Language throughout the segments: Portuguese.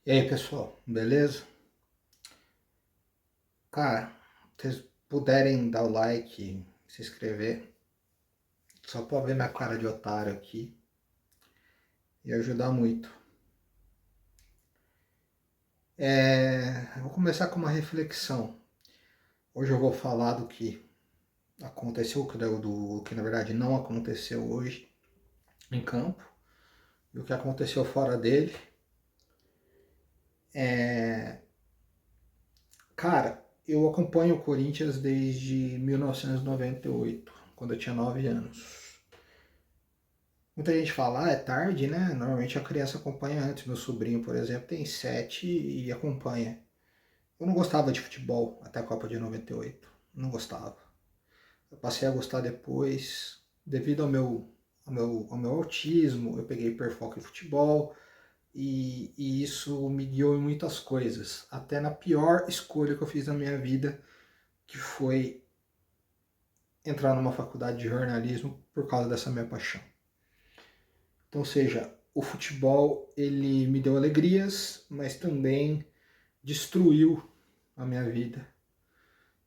E aí, pessoal, beleza? Cara, se vocês puderem dar o like, se inscrever, só pra ver minha cara de otário aqui, ia ajudar muito. Eu vou começar com uma reflexão. Hoje eu vou falar do que aconteceu, do que na verdade não aconteceu hoje em campo, e o que aconteceu fora dele. É... Cara, eu acompanho o Corinthians desde 1998, quando eu tinha 9 anos. Muita gente fala, é tarde, né? Normalmente a criança acompanha antes. Meu sobrinho, por exemplo, tem 7 e acompanha. Eu não gostava de futebol até a Copa de 98. Não gostava. Eu passei a gostar depois, devido ao meu autismo. Eu peguei hiperfoco em futebol e isso me guiou em muitas coisas. Até na pior escolha que eu fiz na minha vida, que foi entrar numa faculdade de jornalismo por causa dessa minha paixão. Então, seja, o futebol ele me deu alegrias, mas também destruiu a minha vida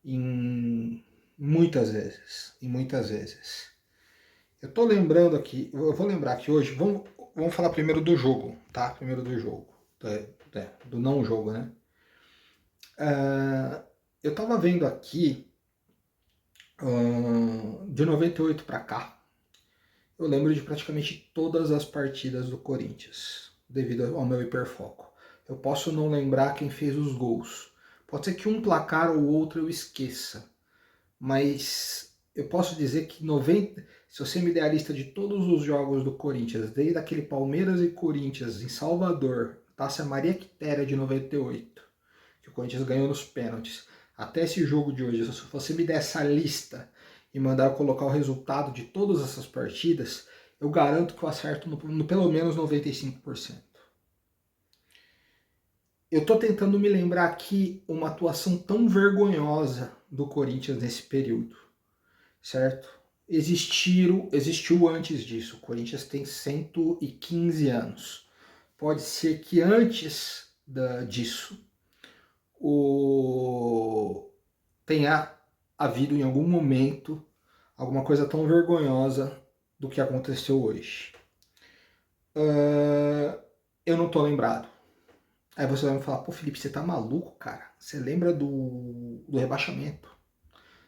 em muitas vezes. Eu tô lembrando aqui, eu vou lembrar que hoje, vamos falar primeiro do jogo, tá? Primeiro do jogo, do não jogo, né? Eu tava vendo aqui, de 98 para cá, eu lembro de praticamente todas as partidas do Corinthians, devido ao meu hiperfoco. Eu posso não lembrar quem fez os gols. Pode ser que um placar ou outro eu esqueça, mas eu posso dizer que 90, se você me der a lista de todos os jogos do Corinthians, desde aquele Palmeiras e Corinthians em Salvador, Taça Maria Quitéria de 98, que o Corinthians ganhou nos pênaltis, até esse jogo de hoje, se você me der essa lista e mandar eu colocar o resultado de todas essas partidas, eu garanto que eu acerto no pelo menos 95%. Eu tô tentando me lembrar aqui uma atuação tão vergonhosa do Corinthians nesse período, certo? Existiu antes disso. O Corinthians tem 115 anos. Pode ser que antes disso tenha havido em algum momento alguma coisa tão vergonhosa do que aconteceu hoje. Eu não tô lembrado. Aí você vai me falar, pô, Felipe, você tá maluco, cara? Você lembra do rebaixamento?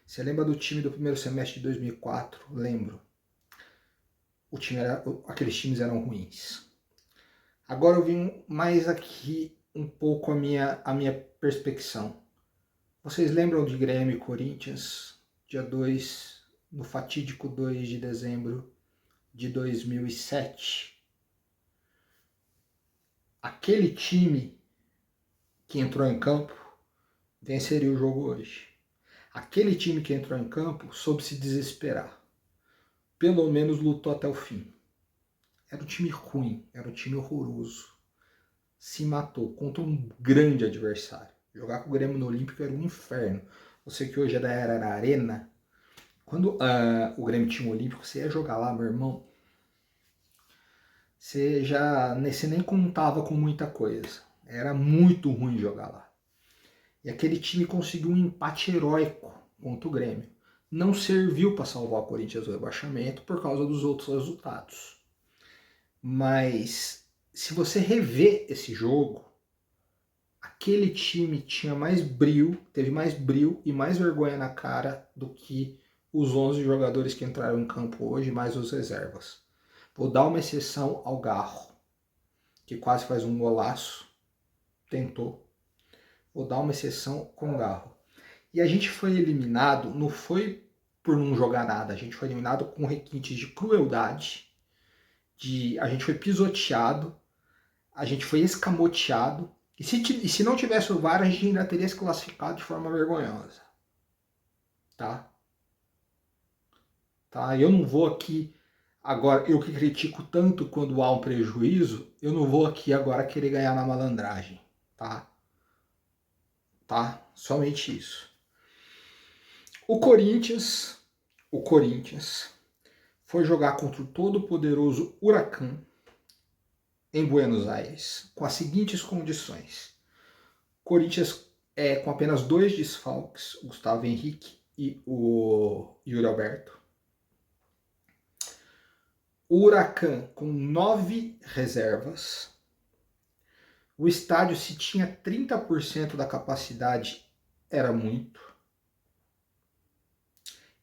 Você lembra do time do primeiro semestre de 2004? Lembro. Aqueles times eram ruins. Agora eu vim mais aqui um pouco a minha perspecção. Vocês lembram de Grêmio e Corinthians, dia 2, no fatídico 2 de dezembro de 2007? Aquele time que entrou em campo venceria o jogo hoje. Aquele time que entrou em campo soube se desesperar. Pelo menos lutou até o fim. Era um time ruim, era um time horroroso. Se matou contra um grande adversário. Jogar com o Grêmio no Olímpico era um inferno. Você que hoje é da era da Arena, quando o Grêmio tinha um Olímpico, você ia jogar lá, meu irmão. Você nem contava com muita coisa. Era muito ruim jogar lá. E aquele time conseguiu um empate heróico contra o Grêmio. Não serviu para salvar o Corinthians do rebaixamento por causa dos outros resultados. Mas se você rever esse jogo, aquele time tinha mais brio, teve mais brio e mais vergonha na cara do que os 11 jogadores que entraram em campo hoje, mais os reservas. Vou dar uma exceção ao Garro, que quase faz um golaço, tentou. Vou dar uma exceção com o Garro. E a gente foi eliminado, não foi por não jogar nada, a gente foi eliminado com requintes de crueldade, a gente foi pisoteado, a gente foi escamoteado, e se não tivesse o VAR, a gente ainda teria se classificado de forma vergonhosa. Tá? Tá? Eu não vou aqui agora, eu que critico tanto quando há um prejuízo, eu não vou aqui agora querer ganhar na malandragem. Tá? Tá? Somente isso. O Corinthians foi jogar contra o todo-poderoso Huracan em Buenos Aires, com as seguintes condições. Corinthians com apenas 2 desfalques, Gustavo Henrique e o Yuri Alberto. O Huracan com 9 reservas. O estádio, se tinha 30% da capacidade, era muito.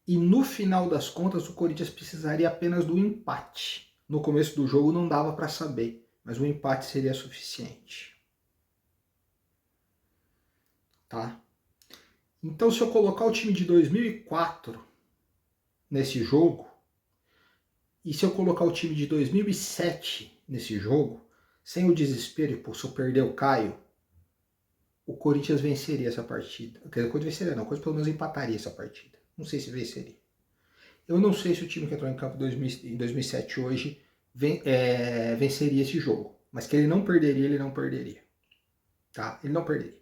E no final das contas, o Corinthians precisaria apenas do empate. No começo do jogo não dava para saber, mas o empate seria suficiente. Tá? Então, se eu colocar o time de 2004 nesse jogo, e se eu colocar o time de 2007 nesse jogo, sem o desespero, pô, se eu perder o Caio, o Corinthians venceria essa partida. Quer dizer, o Corinthians venceria não, o Corinthians pelo menos empataria essa partida. Não sei se venceria. Eu não sei se o time que entrou em campo em 2007 hoje venceria esse jogo. Mas que ele não perderia, ele não perderia. Tá? Ele não perderia.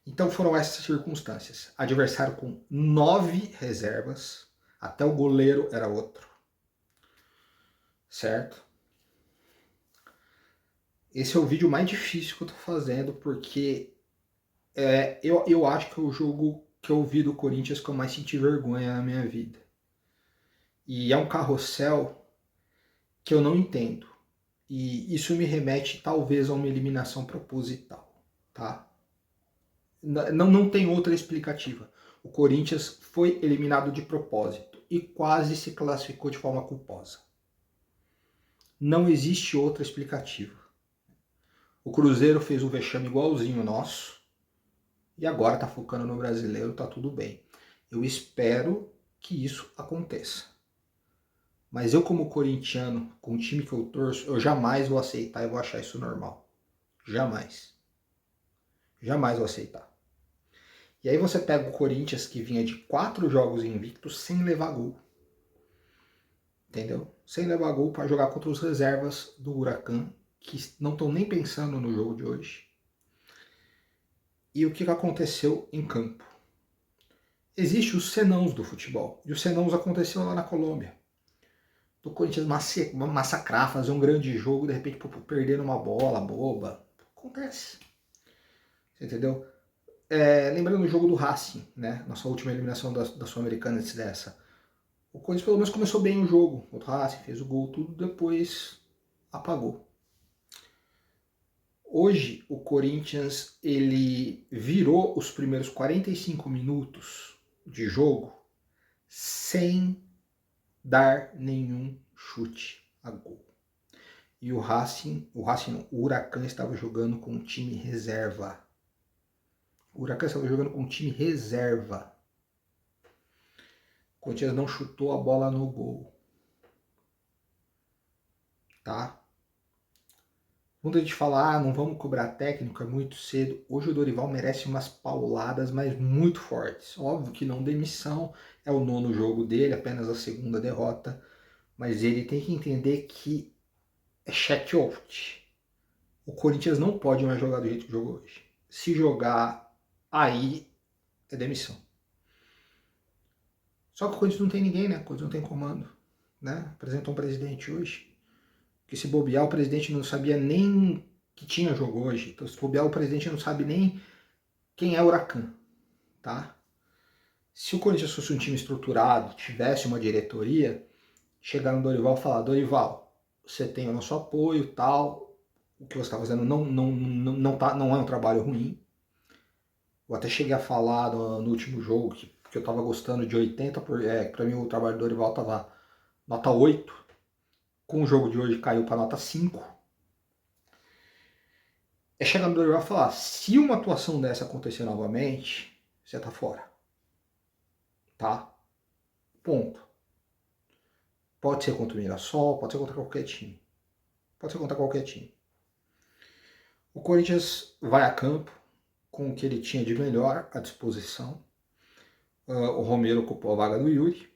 Então foram essas circunstâncias. Adversário com 9 reservas. Até o goleiro era outro. Certo? Esse é o vídeo mais difícil que eu tô fazendo, porque eu acho que é o jogo que eu vi do Corinthians que eu mais senti vergonha na minha vida. E é um carrossel que eu não entendo. E isso me remete talvez a uma eliminação proposital, tá? Não tem outra explicativa. O Corinthians foi eliminado de propósito e quase se classificou de forma culposa. Não existe outra explicativa. O Cruzeiro fez um vexame igualzinho nosso e agora tá focando no brasileiro, tá tudo bem. Eu espero que isso aconteça. Mas eu, como corintiano, com o time que eu torço, eu jamais vou aceitar e vou achar isso normal. Jamais. Jamais vou aceitar. E aí você pega o Corinthians, que vinha de 4 jogos invictos sem levar gol. Entendeu? Sem levar gol para jogar contra os reservas do Huracan, que não estão nem pensando no jogo de hoje. E o que aconteceu em campo? Existem os senãos do futebol. E os senãos aconteciam lá na Colômbia. Do Corinthians massacrar, fazer um grande jogo, de repente perder uma bola boba. Acontece. Você entendeu? Lembrando o jogo do Racing, né? Nossa última eliminação da Sul-Americana antes dessa. O Corinthians pelo menos começou bem o jogo. O Racing fez o gol, tudo, depois apagou. Hoje o Corinthians ele virou os primeiros 45 minutos de jogo sem dar nenhum chute a gol. E o Huracan estava jogando com um time reserva. O Huracan estava jogando com um time reserva. O Corinthians não chutou a bola no gol. Tá? Quando a gente fala, não vamos cobrar técnico, é muito cedo. Hoje o Dorival merece umas pauladas, mas muito fortes. Óbvio que não demissão, é o 9º jogo dele, apenas a 2ª derrota. Mas ele tem que entender que é check out. O Corinthians não pode mais jogar do jeito que jogou hoje. Se jogar, aí é demissão. Só que o Corinthians não tem ninguém, né? O Corinthians não tem comando. Né? Apresentou um presidente hoje. Que se bobear, o presidente não sabia nem que tinha jogo hoje. Então, se bobear, o presidente não sabe nem quem é o Huracan, tá? Se o Corinthians fosse um time estruturado, tivesse uma diretoria, chegar no Dorival e falar, Dorival, você tem o nosso apoio, tal, o que você está fazendo não é um trabalho ruim. Eu até cheguei a falar no último jogo que eu estava gostando de 80, para mim o trabalho do Dorival estava nota 8. Com o jogo de hoje caiu para nota 5. É chegar no Dorival e falar, se uma atuação dessa acontecer novamente, você tá fora. Tá? Ponto. Pode ser contra o Mirassol, pode ser contra qualquer time. Pode ser contra qualquer time. O Corinthians vai a campo com o que ele tinha de melhor à disposição. O Romero ocupou a vaga do Yuri.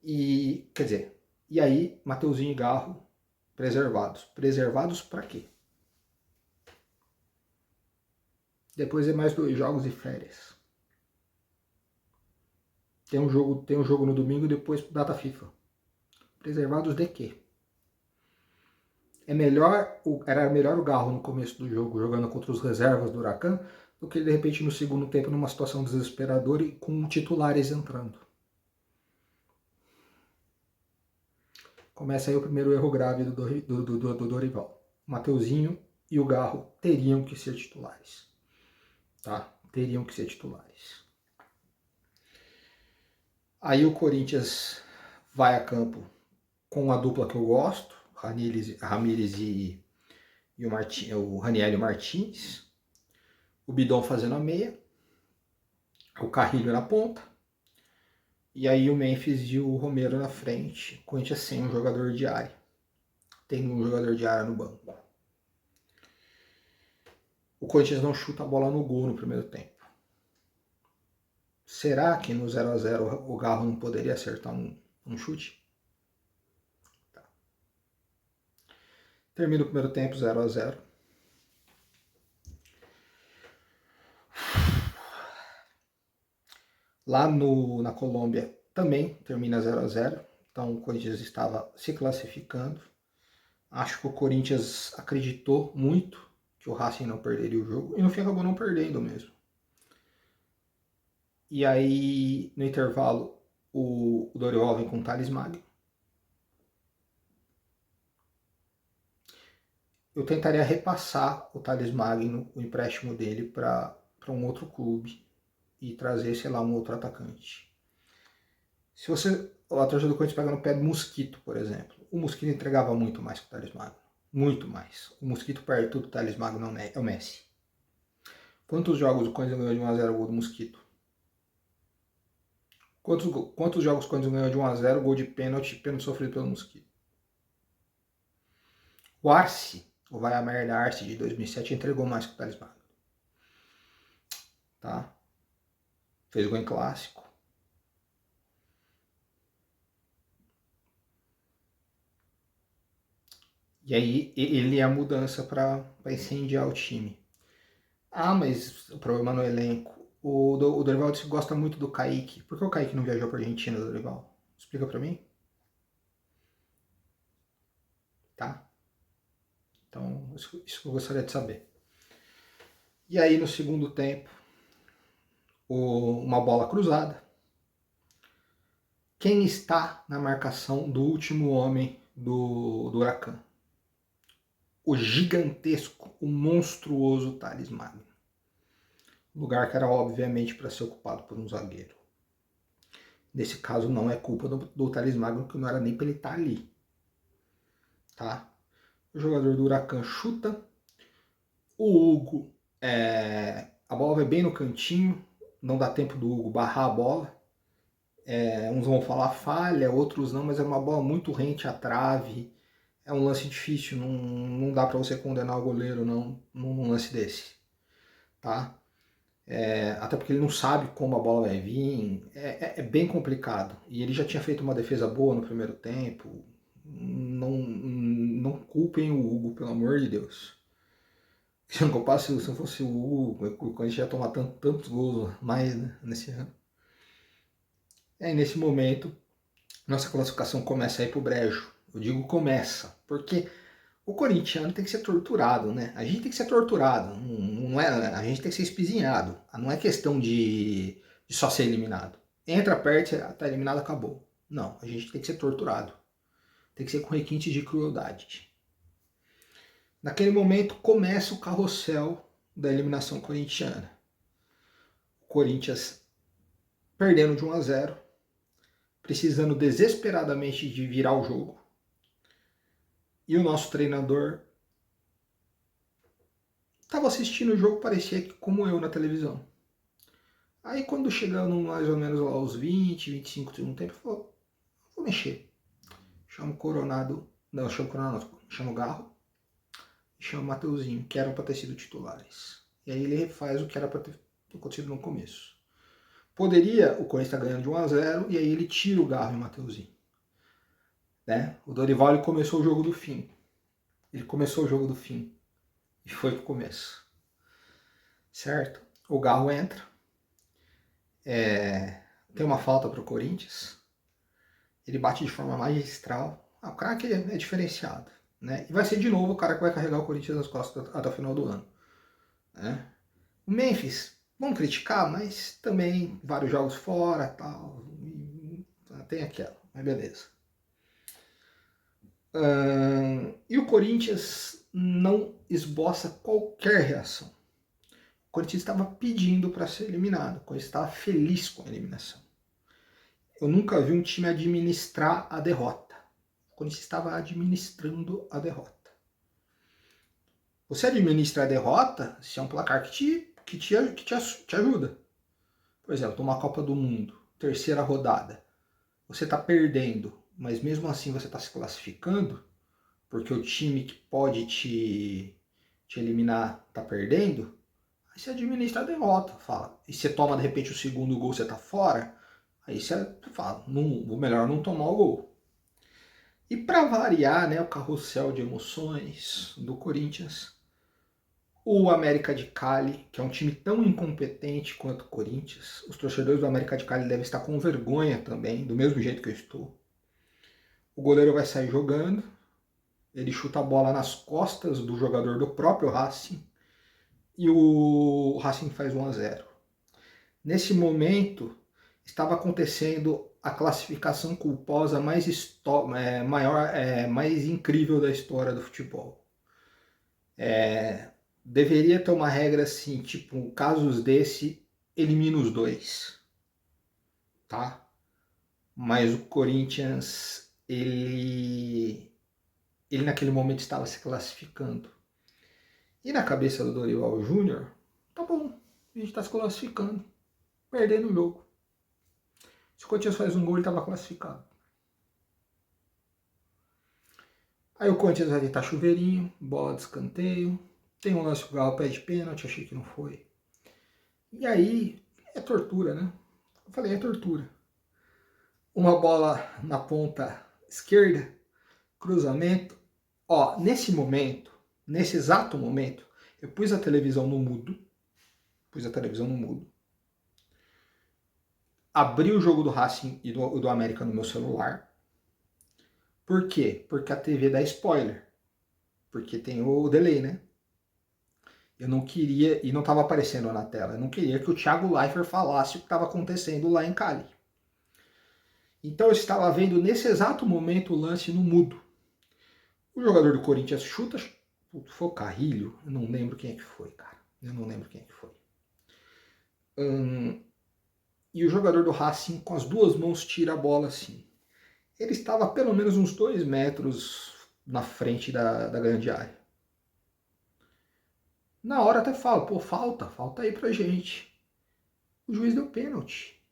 E, quer dizer, e aí Mateuzinho e Garro preservados. Preservados para quê? Depois é mais 2 jogos e férias. Tem um jogo no domingo e depois data FIFA. Preservados de quê? era melhor o Garro no começo do jogo, jogando contra os reservas do Huracan, do que de repente no segundo tempo numa situação desesperadora e com titulares entrando. Começa aí o primeiro erro grave do Dorival. O Mateuzinho e o Garro teriam que ser titulares. Tá? Teriam que ser titulares. Aí o Corinthians vai a campo com a dupla que eu gosto, Ramírez e o Raniel Martins, o Bidon fazendo a meia, o Carrilho na ponta, e aí o Memphis e o Romero na frente, o Corinthians sem um jogador de área. Tem um jogador de área no banco. O Corinthians não chuta a bola no gol no primeiro tempo. Será que no 0x0 o Garro não poderia acertar um chute? Tá. Termina o primeiro tempo 0x0. Lá na Colômbia também termina 0x0. Então o Corinthians estava se classificando. Acho que o Corinthians acreditou muito que o Racing não perderia o jogo. E no fim acabou não perdendo mesmo. E aí, no intervalo, o Dorival vem com o Thales Magno. Eu tentaria repassar o Thales Magno, o empréstimo dele, para um outro clube e trazer, sei lá, um outro atacante. Se a torcida do Corinthians pega no pé do Mosquito, por exemplo, o Mosquito entregava muito mais que o Thales Magno. Muito mais. O Mosquito perto do Thales Magno é o Messi. Quantos jogos o Corinthians ganhou de 1x0 gol do Mosquito? Quantos jogos o Corinthians ganhou de 1x0 gol de pênalti sofrido pelo Mosquito? O Arce, o Vai a Merda Arce de 2007, entregou mais que o Thales Magno. Tá? Fez gol em clássico. E aí ele é a mudança para incendiar o time. Ah, mas o problema no elenco. O Dorival disse que gosta muito do Kaique. Por que o Kaique não viajou para a Argentina, Dorival? Explica para mim. Tá? Então, isso que eu gostaria de saber. E aí, no segundo tempo, uma bola cruzada. Quem está na marcação do último homem do Huracan? O gigantesco, o monstruoso Thales Magno. Lugar que era obviamente para ser ocupado por um zagueiro. Nesse caso não é culpa do Thales Magno, que não era nem para ele estar ali. Tá? O jogador do Huracan chuta. O Hugo, a bola vai bem no cantinho, não dá tempo do Hugo barrar a bola. Uns vão falar falha, outros não, mas é uma bola muito rente à trave. É um lance difícil, não dá para você condenar o goleiro não, num lance desse. Tá? Até porque ele não sabe como a bola vai vir, é bem complicado. E ele já tinha feito uma defesa boa no primeiro tempo. Não culpem o Hugo, pelo amor de Deus. Se não fosse o Hugo, a gente ia tomar tantos gols mais, né, nesse ano. Nesse momento, nossa classificação começa a ir pro brejo. Eu digo começa, porque o corintiano tem que ser torturado, né? A gente tem que ser torturado, não é, a gente tem que ser espizinhado. Não é questão de só ser eliminado. Entra perto, tá eliminado, acabou. Não, a gente tem que ser torturado. Tem que ser com requinte de crueldade. Naquele momento começa o carrossel da eliminação corintiana. O Corinthians perdendo de 1x0, precisando desesperadamente de virar o jogo. E o nosso treinador estava assistindo o jogo, parecia que como eu na televisão. Aí quando chegando mais ou menos lá aos 20, 25 do segundo tempo, falou, vou mexer. Chama o Coronado, não, chama o Coronado, chama o Garro e chama o Mateuzinho, que eram para ter sido titulares. E aí ele refaz o que era para ter acontecido no começo. Poderia o Corinthians estar ganhando de 1x0 e aí ele tira o Garro e o Mateuzinho. Né? O Dorival ele começou o jogo do fim. Ele começou o jogo do fim. E foi pro começo. Certo? O Garro entra. Tem uma falta pro Corinthians. Ele bate de forma magistral. O craque é diferenciado. né? E vai ser de novo o cara que vai carregar o Corinthians nas costas até o final do ano, né? O Memphis, vamos criticar, mas também vários jogos fora, tal, tem aquela, mas beleza. E o Corinthians não esboça qualquer reação. O Corinthians estava pedindo para ser eliminado, o Corinthians estava feliz com a eliminação. Eu nunca vi um time administrar a derrota. O Corinthians estava administrando a derrota. Você administra a derrota se é um placar que te ajuda. Por exemplo, uma Copa do Mundo, terceira rodada. Você está perdendo, mas mesmo assim você está se classificando, porque o time que pode te eliminar está perdendo, aí você administra a derrota, fala. E você toma de repente o segundo gol, você está fora, aí você fala, o melhor não tomar o gol. E para variar, né, o carrossel de emoções do Corinthians, o América de Cali, que é um time tão incompetente quanto o Corinthians, os torcedores do América de Cali devem estar com vergonha também, do mesmo jeito que eu estou. O goleiro vai sair jogando, ele chuta a bola nas costas do jogador do próprio Racing e o Racing faz 1-0. Nesse momento, estava acontecendo a classificação culposa mais incrível da história do futebol. Deveria ter uma regra assim, tipo, casos desse, elimina os dois, tá? Mas o Corinthians, ele naquele momento estava se classificando. E na cabeça do Dorival Júnior, tá bom, a gente está se classificando, perdendo o jogo. Se o Corinthians faz um gol, ele estava classificado. Aí o Corinthians vai deitar chuveirinho, bola de escanteio, tem um lance que o Galo pede pênalti, achei que não foi. E aí, é tortura, né? Eu falei, é tortura. Uma bola na ponta esquerda, cruzamento. Ó, nesse momento, nesse exato momento, eu pus a televisão no mudo. Abri o jogo do Racing e do América no meu celular. Por quê? Porque a TV dá spoiler. Porque tem o delay, né? Eu não queria, e não estava aparecendo na tela, eu não queria que o Thiago Leifert falasse o que estava acontecendo lá em Cali. Então eu estava vendo nesse exato momento o lance no mudo. O jogador do Corinthians chuta, foi o Carrilho, eu não lembro quem é que foi, cara. Eu não lembro quem é que foi. E o jogador do Racing com as duas mãos tira a bola assim. Ele estava pelo menos uns 2 metros na frente da grande área. Na hora até falo, pô, falta aí pra gente. O juiz deu pênalti.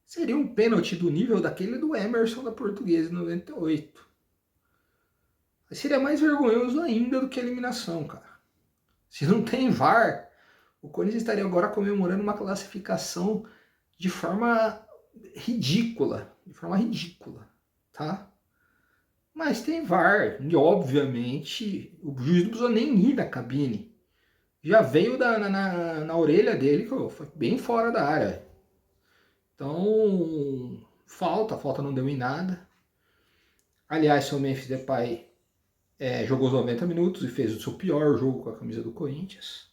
Seria um pênalti do nível daquele do Emerson da Portuguesa em 98. Mas seria mais vergonhoso ainda do que a eliminação, cara. Se não tem VAR, o Corinthians estaria agora comemorando uma classificação de forma ridícula. Tá? Mas tem VAR, e obviamente o juiz não precisou nem ir da cabine. Já veio na orelha dele, que foi bem fora da área. Então, falta não deu em nada. Aliás, o Memphis Depay jogou os 90 minutos e fez o seu pior jogo com a camisa do Corinthians.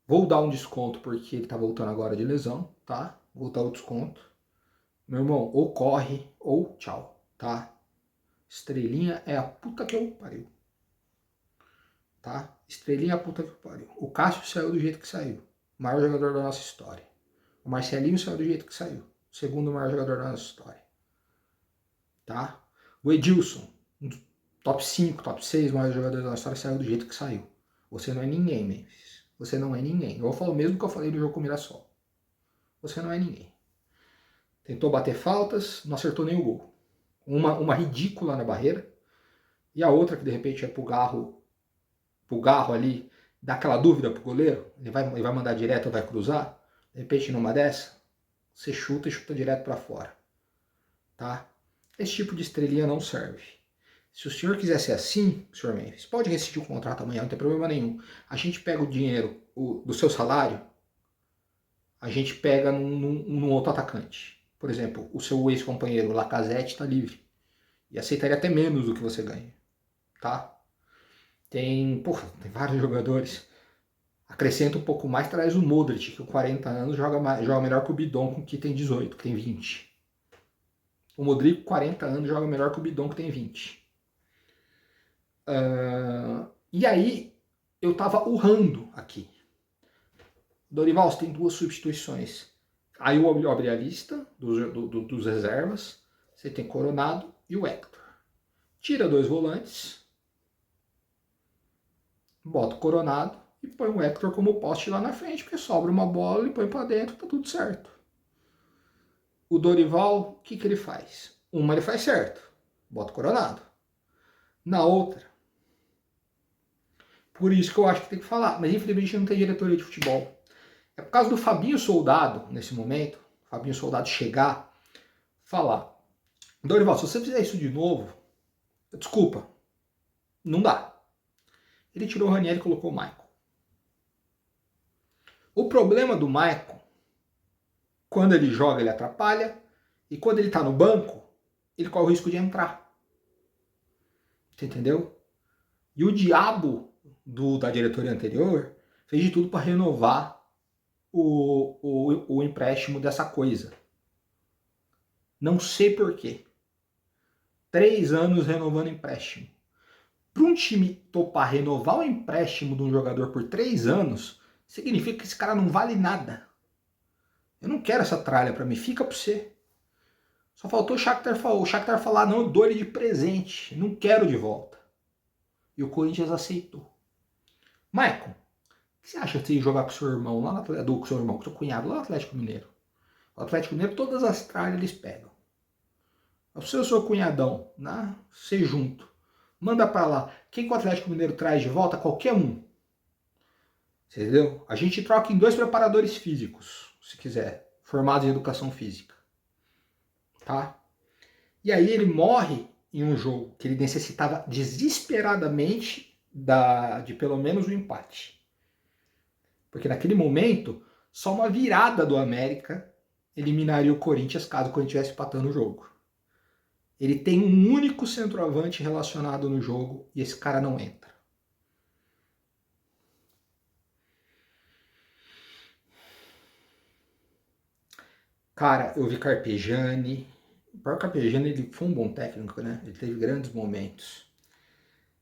Vou dar um desconto porque ele tá voltando agora de lesão, tá? Vou dar o desconto. Meu irmão, ou corre ou tchau, tá? Estrelinha é a puta que eu pariu. Tá? Estrelinha é a puta que eu pariu. O Cássio saiu do jeito que saiu. O maior jogador da nossa história. O Marcelinho saiu do jeito que saiu. O segundo maior jogador da nossa história. Tá? O Edilson, top 5, top 6 maior jogador da nossa história, saiu do jeito que saiu. Você não é ninguém, Memphis. Você não é ninguém. Eu falo o mesmo que eu falei no jogo com o Mirassol. Você não é ninguém. Tentou bater faltas, não acertou nem o gol. Uma ridícula na barreira. E a outra que de repente é pro Garro ali, dá aquela dúvida pro goleiro. Ele vai mandar direto ou vai cruzar? De repente numa dessa, você chuta e chuta direto para fora. Tá? Esse tipo de estrelinha não serve. Se o senhor quiser ser assim, senhor Memphis, pode rescindir o contrato amanhã, não tem problema nenhum. A gente pega o dinheiro do seu salário, a gente pega num outro atacante. Por exemplo, o seu ex-companheiro Lacazette está livre. E aceitaria até menos do que você ganha. Tá? Tem vários jogadores. Acrescenta um pouco mais, traz o Modric, que com 40 anos joga melhor que o Bidon, que tem 18, que tem 20. O Modric, com 40 anos, joga melhor que o Bidon, que tem 20. E aí, eu tava urrando aqui. Dorival, você tem 2 substituições. Aí eu abri a lista dos reservas. Você tem Coronado e o Hector. Tira 2 volantes. Bota o Coronado e põe o Hector como poste lá na frente, porque sobra uma bola e põe para dentro, tá tudo certo. O Dorival, o que ele faz? Uma ele faz certo, bota o Coronado. Na outra, por isso que eu acho que tem que falar, mas infelizmente não tem diretoria de futebol. É por causa do Fabinho Soldado, nesse momento, Fabinho Soldado chegar, falar, Dorival, se você fizer isso de novo, desculpa, não dá. Ele tirou o Ranieri e colocou o Maicon. O problema do Maicon, quando ele joga, ele atrapalha, e quando ele tá no banco, ele corre o risco de entrar. Você entendeu? E o diabo da diretoria anterior fez de tudo para renovar o empréstimo dessa coisa. Não sei porquê. 3 anos renovando empréstimo. Para um time topar renovar o empréstimo de um jogador por 3 anos, significa que esse cara não vale nada. Eu não quero essa tralha para mim, fica para você. Só faltou o Shakhtar falar, não, eu dou ele de presente, não quero de volta. E o Corinthians aceitou. Maicon, o que você acha de você ir jogar com seu irmão lá no Atlético, com seu irmão, com seu cunhado lá no Atlético Mineiro? O Atlético Mineiro, todas as tralhas eles pegam. O seu cunhadão, né? Você junto. Manda pra lá. Quem que o Atlético Mineiro traz de volta? Qualquer um. Entendeu? A gente troca em 2 preparadores físicos, se quiser, formados em educação física. Tá? E aí ele morre em um jogo que ele necessitava desesperadamente de pelo menos um empate. Porque naquele momento, só uma virada do América eliminaria o Corinthians caso o Corinthians estivesse empatando o jogo. Ele tem um único centroavante relacionado no jogo e esse cara não entra. Cara, eu vi Carpegiani. O próprio Carpegiani, ele foi um bom técnico, né? Ele teve grandes momentos.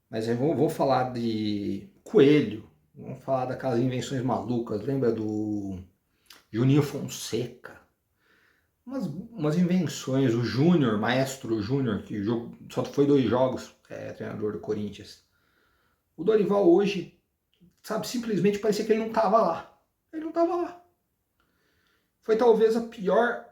Mas vamos falar de Coelho. Vamos falar daquelas invenções malucas. Lembra do Juninho Fonseca? Umas invenções. O Júnior, Maestro Júnior, que só foi 2 jogos, treinador do Corinthians. O Dorival hoje, sabe, simplesmente parecia que ele não estava lá. Ele não estava lá. Foi talvez a pior.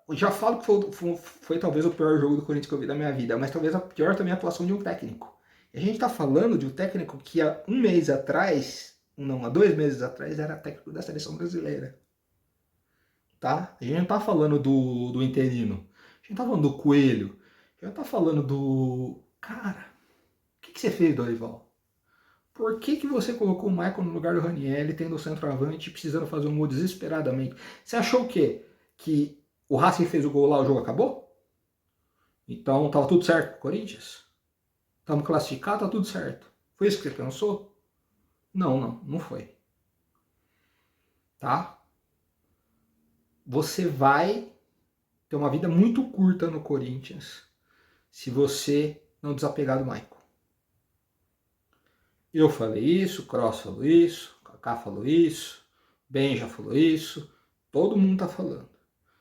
Eu já falo que foi talvez o pior jogo do Corinthians que eu vi da minha vida, mas talvez a pior também a atuação de um técnico. E a gente está falando de um técnico que há 1 mês atrás, não, há 2 meses atrás, era técnico da seleção brasileira. Tá? A gente não está falando do interino. A gente está falando do Coelho. A gente está falando do. Cara, o que você fez, Dorival? Por que você colocou o Michael no lugar do Ranieri, tendo o centroavante, precisando fazer um gol desesperadamente? Você achou o quê? Que o Racing fez o gol lá, o jogo acabou? Então tava tudo certo, Corinthians? Estamos classificados, tá tudo certo. Foi isso que você pensou? Não foi. Tá? Você vai ter uma vida muito curta no Corinthians se você não desapegar do Michael. Eu falei isso, Cross falou isso, Kaká falou isso, Ben já falou isso, todo mundo tá falando.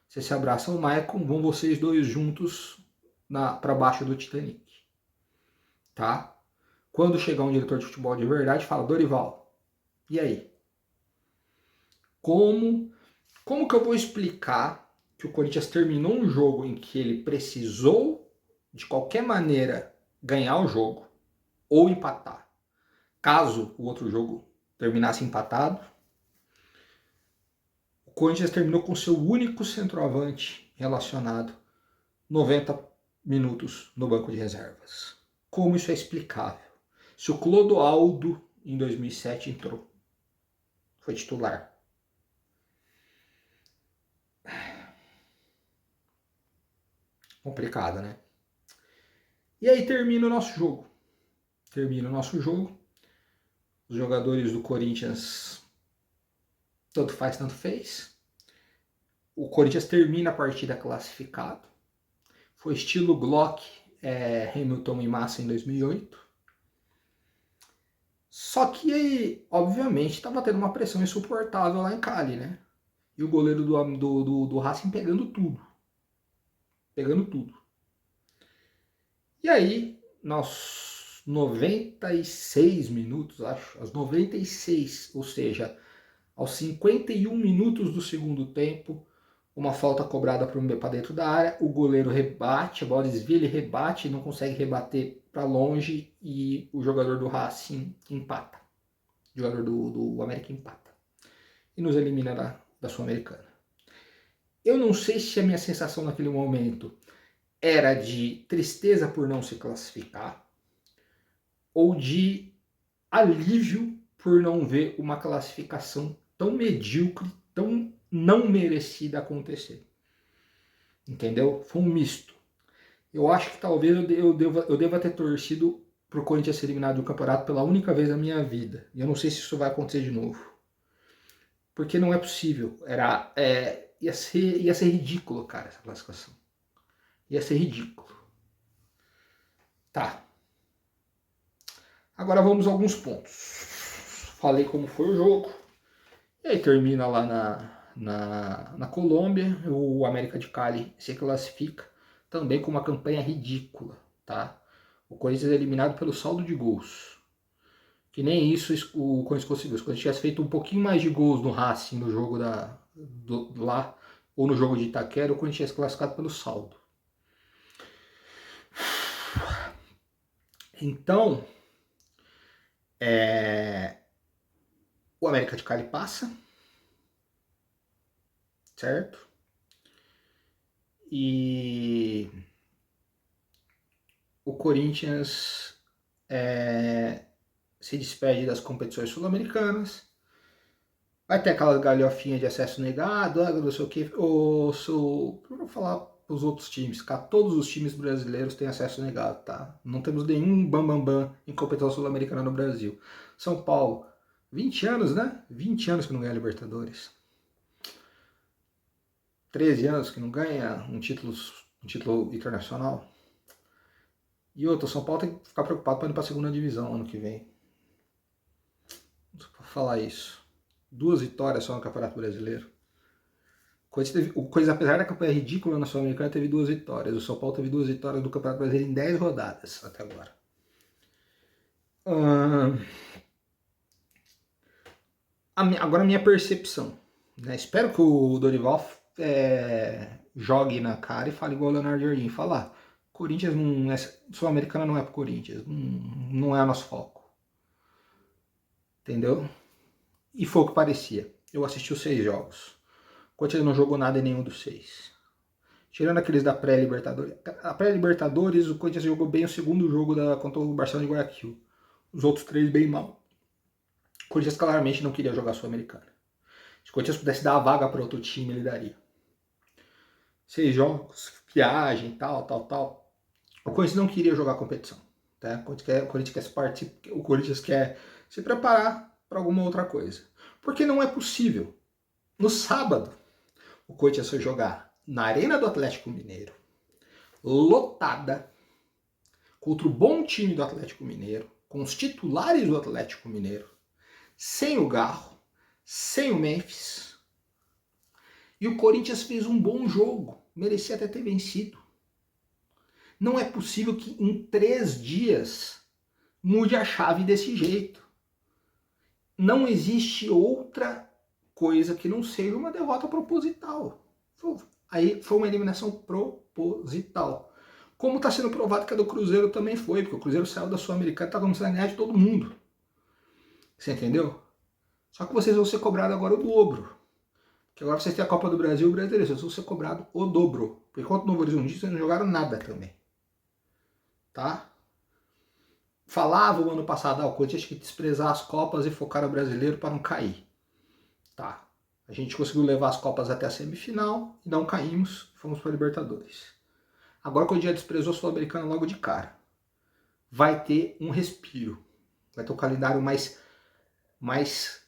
Você se abraça ao Maicon, vão vocês 2 juntos para baixo do Titanic. Tá? Quando chegar um diretor de futebol de verdade, fala, Dorival, e aí? Como que eu vou explicar que o Corinthians terminou um jogo em que ele precisou, de qualquer maneira, ganhar o jogo ou empatar? Caso o outro jogo terminasse empatado, o Corinthians terminou com seu único centroavante relacionado 90 minutos no banco de reservas. Como isso é explicável? Se o Clodoaldo, em 2007, entrou, foi titular. Complicado, né? E aí termina o nosso jogo. Os jogadores do Corinthians, tanto faz, tanto fez. O Corinthians termina a partida classificado. Foi estilo Glock, Hamilton e Massa em 2008. Só que, obviamente, estava tendo uma pressão insuportável lá em Cali, né? E o goleiro do Racing pegando tudo. Pegando tudo. E aí, nós 96 minutos, acho, aos 96, ou seja, aos 51 minutos do segundo tempo, uma falta cobrada para dentro da área, o goleiro rebate, a bola desvia, ele rebate, não consegue rebater para longe e o jogador do Racing empata. O jogador do América empata. E nos elimina da Sul-Americana. Eu não sei se a minha sensação naquele momento era de tristeza por não se classificar ou de alívio por não ver uma classificação tão medíocre, tão não merecida acontecer. Entendeu? Foi um misto. Eu acho que talvez eu deva ter torcido pro Corinthians ser eliminado do campeonato pela única vez na minha vida. E eu não sei se isso vai acontecer de novo. Porque não é possível. Ia ser ridículo, cara, essa classificação. Ia ser ridículo. Tá. Agora vamos a alguns pontos. Falei como foi o jogo. E aí termina lá na Colômbia. O América de Cali se classifica também com uma campanha ridícula, tá? O Corinthians é eliminado pelo saldo de gols. Que nem isso o Corinthians conseguiu. Se o Corinthians tivesse feito um pouquinho mais de gols no Racing, no jogo lá, ou no jogo de Itaquera, o Corinthians ia ser classificado pelo saldo. Então, o América de Cali passa, certo? E o Corinthians se despede das competições sul-americanas. Vai ter aquela galhofinha de acesso negado, não sei o que. Eu vou falar para os outros times, cara, todos os times brasileiros têm acesso negado, tá? Não temos nenhum bambambam em competição sul-americana no Brasil. São Paulo, 20 anos, né? 20 anos que não ganha Libertadores. 13 anos que não ganha um título internacional. E outro, São Paulo tem que ficar preocupado para ir para a segunda divisão ano que vem. Só para falar isso. 2 vitórias só no Campeonato Brasileiro. O Corinthians, apesar da campanha ridícula na Sul-Americana, teve 2 vitórias. O São Paulo teve 2 vitórias do Campeonato Brasileiro em 10 rodadas até agora. Agora a minha percepção. Né? Espero que o Dorival jogue na cara e fale igual o Leonardo Jardim. Falar, Corinthians não é. Sul-Americana não é pro Corinthians. Não é o nosso foco. Entendeu? E foi o que parecia. Eu assisti os 6 jogos. O Corinthians não jogou nada em nenhum dos 6. Tirando aqueles da pré-Libertadores. A pré-Libertadores, o Corinthians jogou bem o segundo jogo contra o Barcelona de Guayaquil. Os outros 3 bem mal. O Corinthians claramente não queria jogar Sul-Americana. Se o Corinthians pudesse dar a vaga para outro time, ele daria. 6 jogos, viagem, tal. O Corinthians não queria jogar competição. Tá? O Corinthians quer se preparar para alguma outra coisa. Porque não é possível. No sábado, o Corinthians foi jogar na Arena do Atlético Mineiro, lotada, contra o bom time do Atlético Mineiro, com os titulares do Atlético Mineiro, sem o Garro, sem o Memphis. E o Corinthians fez um bom jogo, merecia até ter vencido. Não é possível que em 3 dias mude a chave desse jeito. Não existe outra coisa que não seja uma derrota proposital. Aí foi uma eliminação proposital. Como está sendo provado que a do Cruzeiro também foi, porque o Cruzeiro saiu da Sul-Americana e está começando a ganhar de todo mundo. Você entendeu? Só que vocês vão ser cobrados agora o dobro. Que agora vocês têm a Copa do Brasil e o Brasileiro, vocês vão ser cobrados o dobro. Porque enquanto no Novo Horizonte vocês não jogaram nada também. Tá? Falavam ano passado, o Corinthians tinha que desprezar as Copas e focar no Brasileiro para não cair. Tá. A gente conseguiu levar as Copas até a semifinal e não caímos, fomos para a Libertadores. Agora que o dia desprezou a Sul-Americana logo de cara, vai ter um respiro. Vai ter um calendário mais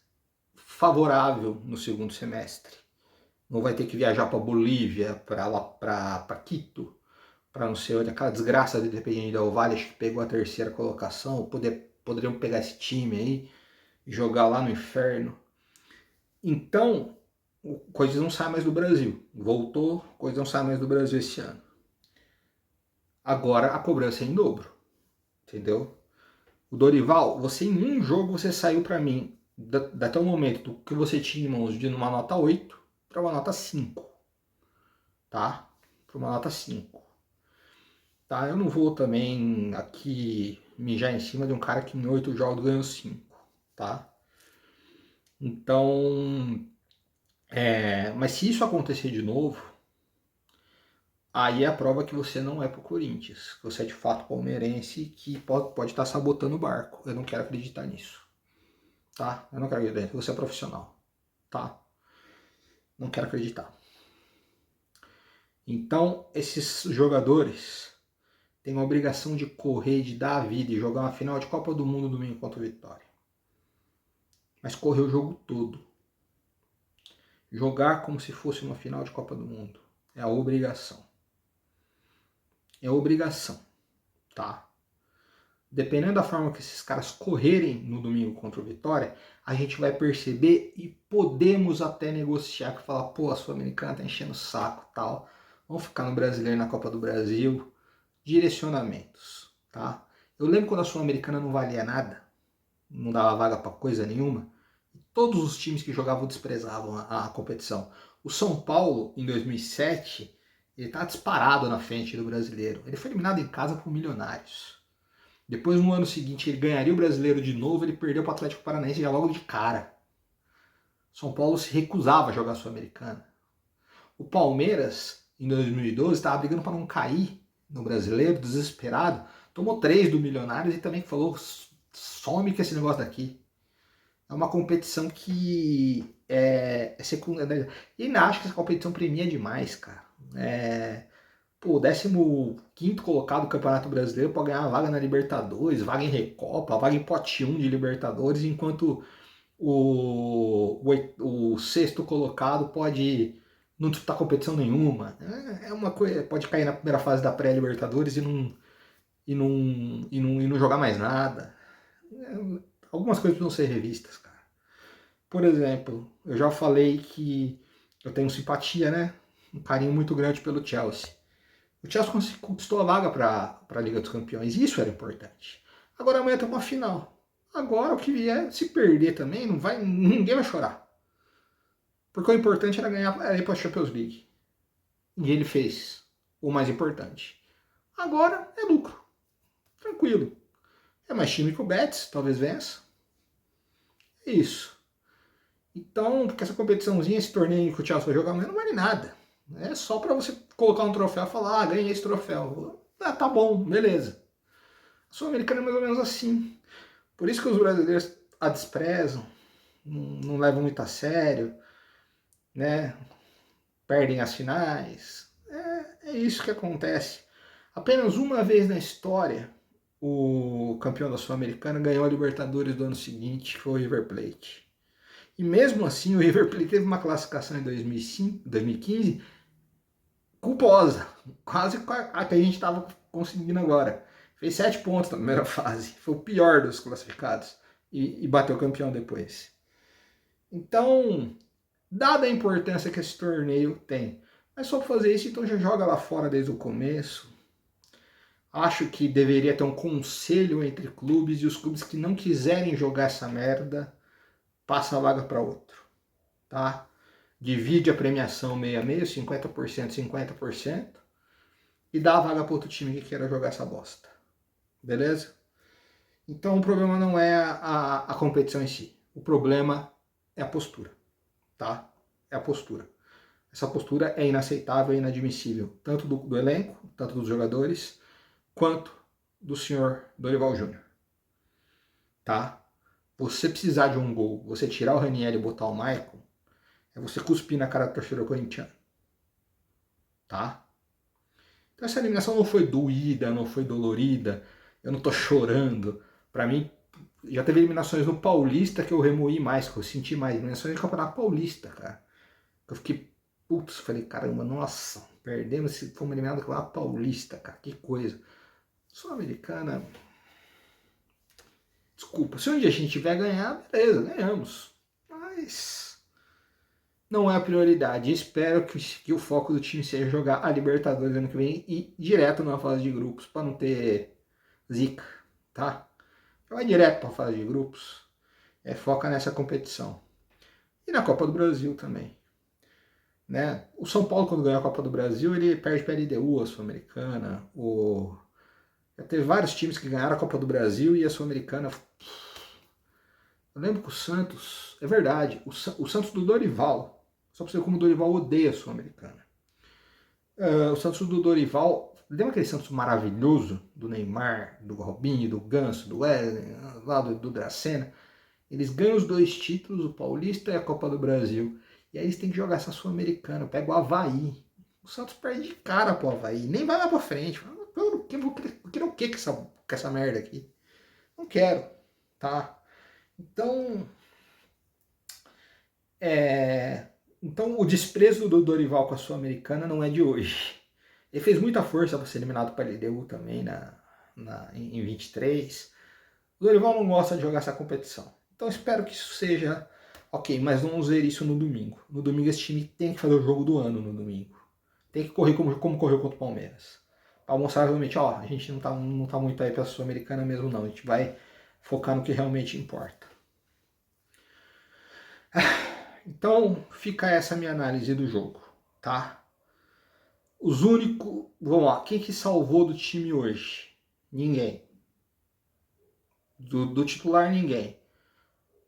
favorável no segundo semestre. Não vai ter que viajar para Bolívia, para Quito, para não sei onde, aquela desgraça de Independiente Del Valle, que pegou a terceira colocação, poderiam pegar esse time aí e jogar lá no inferno. Então, coisas não saem mais do Brasil. Voltou, coisas não saem mais do Brasil esse ano. Agora a cobrança é em dobro, entendeu? O Dorival, você em um jogo você saiu para mim, até o momento do que você tinha em mãos de uma nota 8 para uma nota 5, tá? Para uma nota 5. Tá, eu não vou também aqui mijar em cima de um cara que em 8 jogos ganhou 5, tá? Então, mas se isso acontecer de novo, aí é a prova que você não é pro Corinthians, que você é de fato palmeirense que pode estar sabotando o barco. Eu não quero acreditar nisso, tá? Eu não quero acreditar nisso, você é profissional, tá? Não quero acreditar. Então, esses jogadores têm a obrigação de correr, de dar a vida e jogar uma final de Copa do Mundo domingo contra o Vitória. Mas correr o jogo todo. Jogar como se fosse uma final de Copa do Mundo. É a obrigação. É a obrigação, tá? Dependendo da forma que esses caras correrem no domingo contra o Vitória, a gente vai perceber e podemos até negociar, que falar, pô, a Sul-Americana tá enchendo o saco e tal. Vamos ficar no Brasileiro, na Copa do Brasil. Direcionamentos, tá? Eu lembro quando a Sul-Americana não valia nada, não dava vaga para coisa nenhuma, todos os times que jogavam desprezavam a competição. O São Paulo, em 2007, ele tá disparado na frente do Brasileiro. Ele foi eliminado em casa por Milionários. Depois, no ano seguinte, ele ganharia o Brasileiro de novo, ele perdeu para o Atlético Paranaense já logo de cara. São Paulo se recusava a jogar a Sul-Americana. O Palmeiras, em 2012, estava brigando para não cair no Brasileiro, desesperado. Tomou 3 do Milionários e também falou, some com esse negócio daqui. É uma competição que é secundária. E ainda acho que essa competição premia demais, cara. O 15º colocado do Campeonato Brasileiro pode ganhar vaga na Libertadores, vaga em Recopa, vaga em Pote 1 de Libertadores, enquanto o sexto colocado pode não disputar competição nenhuma. É uma coisa, pode cair na primeira fase da pré-Libertadores e não jogar mais nada. Algumas coisas precisam ser revistas, cara. Por exemplo, eu já falei que eu tenho simpatia, né? Um carinho muito grande pelo Chelsea. O Chelsea conquistou a vaga para a Liga dos Campeões, e isso era importante. Agora amanhã tem uma final. Agora o que vier, se perder também, ninguém vai chorar. Porque o importante era ir para a Champions League. E ele fez o mais importante. Agora é lucro. Tranquilo. É mais time que o Betis, talvez vença. É isso. Então, porque essa competiçãozinha, esse torneio que o Chelsea vai jogar amanhã não vale nada. É só para você colocar um troféu e falar, ganhei esse troféu. Tá bom, beleza. A Sul-Americana é mais ou menos assim. Por isso que os brasileiros a desprezam, não levam muito a sério, né? Perdem as finais. É isso que acontece. Apenas uma vez na história, o campeão da Sul-Americana ganhou a Libertadores do ano seguinte, que foi o River Plate. E mesmo assim, o River Plate teve uma classificação em 2015 culposa, quase a que a gente estava conseguindo agora. Fez 7 pontos na primeira fase, foi o pior dos classificados e bateu campeão depois. Então, dada a importância que esse torneio tem, mas só para fazer isso, então já joga lá fora desde o começo. Acho que deveria ter um conselho entre clubes e os clubes que não quiserem jogar essa merda, passa a vaga para outro, tá? Divide a premiação meio a meio, 50%, 50%, e dá a vaga para outro time que queira jogar essa bosta. Beleza? Então o problema não é a competição em si. O problema é a postura, tá? É a postura. Essa postura é inaceitável e inadmissível, tanto do elenco, tanto dos jogadores, quanto do senhor Dorival Júnior. Tá? Você precisar de um gol, você tirar o Raniel e botar o Maicon, é você cuspir na cara do torcedor corintiano. Tá? Então essa eliminação não foi doída, não foi dolorida, eu não tô chorando. Pra mim, já teve eliminações no Paulista que eu remoí mais, que eu senti mais. Eliminações no Campeonato Paulista, cara. Eu fiquei, putz, falei, caramba, nossa, perdemos, fomos eliminados no Campeonato Paulista, cara, que coisa. Sul-Americana, desculpa, se um dia a gente tiver ganhar, beleza, ganhamos. Mas não é a prioridade. Espero que o foco do time seja jogar a Libertadores ano que vem e direto na fase de grupos, para não ter zica, tá? Vai direto para a fase de grupos, foca nessa competição. E na Copa do Brasil também. Né? O São Paulo, quando ganhou a Copa do Brasil, ele perde para a LDU, a Sul-Americana. Já teve vários times que ganharam a Copa do Brasil e a Sul-Americana. Eu lembro que o Santos, é verdade, o Santos do Dorival, só para você ver como o Dorival odeia a Sul-Americana. O Santos do Dorival, lembra aquele Santos maravilhoso do Neymar, do Robinho, do Ganso, do Wesley, lá do Dracena? Eles ganham os 2 títulos, o Paulista e a Copa do Brasil. E aí eles têm que jogar essa Sul-Americana. Pega o Avaí. O Santos perde de cara pro Avaí. Nem vai lá pra frente. Eu quero o que com essa merda aqui? Não quero. Tá? Então. Então o desprezo do Dorival com a Sul-Americana não é de hoje. Ele fez muita força para ser eliminado para a LDU também em 23. O Dorival não gosta de jogar essa competição. Então espero que isso seja ok, mas vamos ver isso no domingo. No domingo esse time tem que fazer o jogo do ano no domingo. Tem que correr como correu contra o Palmeiras. Para mostrar realmente, ó, a gente não tá muito aí pra Sul-Americana mesmo não. A gente vai focar no que realmente importa. Então fica essa minha análise do jogo, tá? Vamos lá, quem que salvou do time hoje? Ninguém. Do titular, ninguém.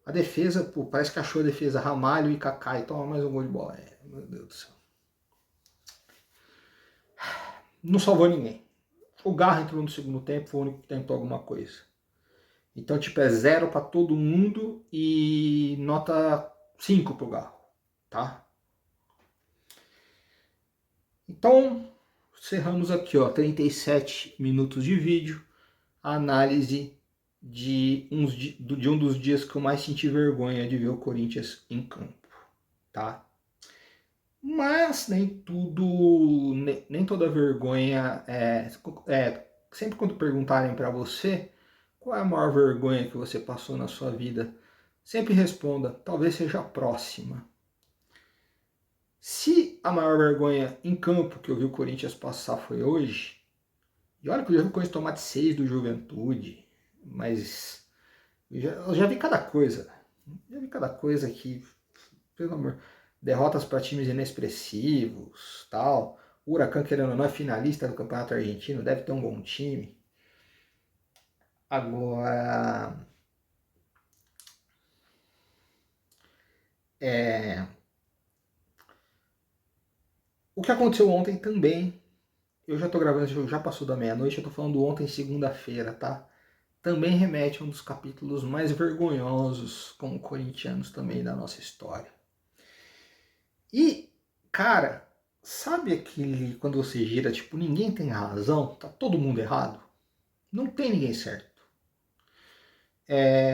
A defesa, pô, parece que achou a defesa Ramalho e Kaká e toma mais um gol de bola. Meu Deus do céu. Não salvou ninguém. O Garra entrou no segundo tempo, foi o único que tentou alguma coisa. Então, tipo, é 0 para todo mundo e nota 5 pro Garro, tá? Então, encerramos aqui, ó, 37 minutos de vídeo, a análise de um dos dias que eu mais senti vergonha de ver o Corinthians em campo, tá? Mas nem toda vergonha sempre quando perguntarem para você qual é a maior vergonha que você passou na sua vida, sempre responda, talvez seja a próxima. Se a maior vergonha em campo que eu vi o Corinthians passar foi hoje, e olha que eu já vi o Corinthians tomar de 6 do Juventude, mas eu já vi cada coisa. Já vi cada coisa que, pelo amor, derrotas para times inexpressivos, tal. O Huracan, querendo ou não, é finalista do Campeonato Argentino, deve ter um bom time. Agora, o que aconteceu ontem também, eu já tô gravando esse jogo, já passou da meia-noite, eu tô falando ontem, segunda-feira, tá? Também remete a um dos capítulos mais vergonhosos como corintianos também da nossa história. E, cara, sabe aquele quando você gira, tipo, ninguém tem razão, tá todo mundo errado? Não tem ninguém certo.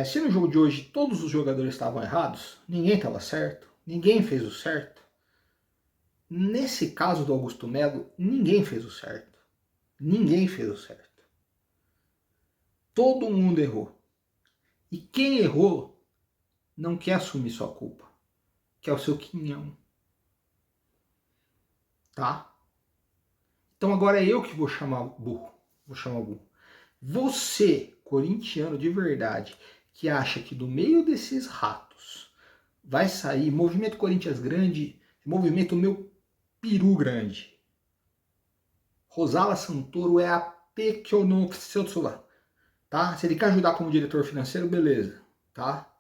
Se no jogo de hoje todos os jogadores estavam errados, ninguém estava certo, ninguém fez o certo. Nesse caso do Augusto Melo, ninguém fez o certo. Ninguém fez o certo. Todo mundo errou. E quem errou não quer assumir sua culpa, que é o seu quinhão. Tá? Então agora é eu que vou chamar burro. Você, corintiano de verdade, que acha que do meio desses ratos vai sair movimento Corinthians grande, movimento meu peru grande. Rosala Santoro é a P que eu não preciso celular. Tá? Se ele quer ajudar como diretor financeiro, beleza. Tá?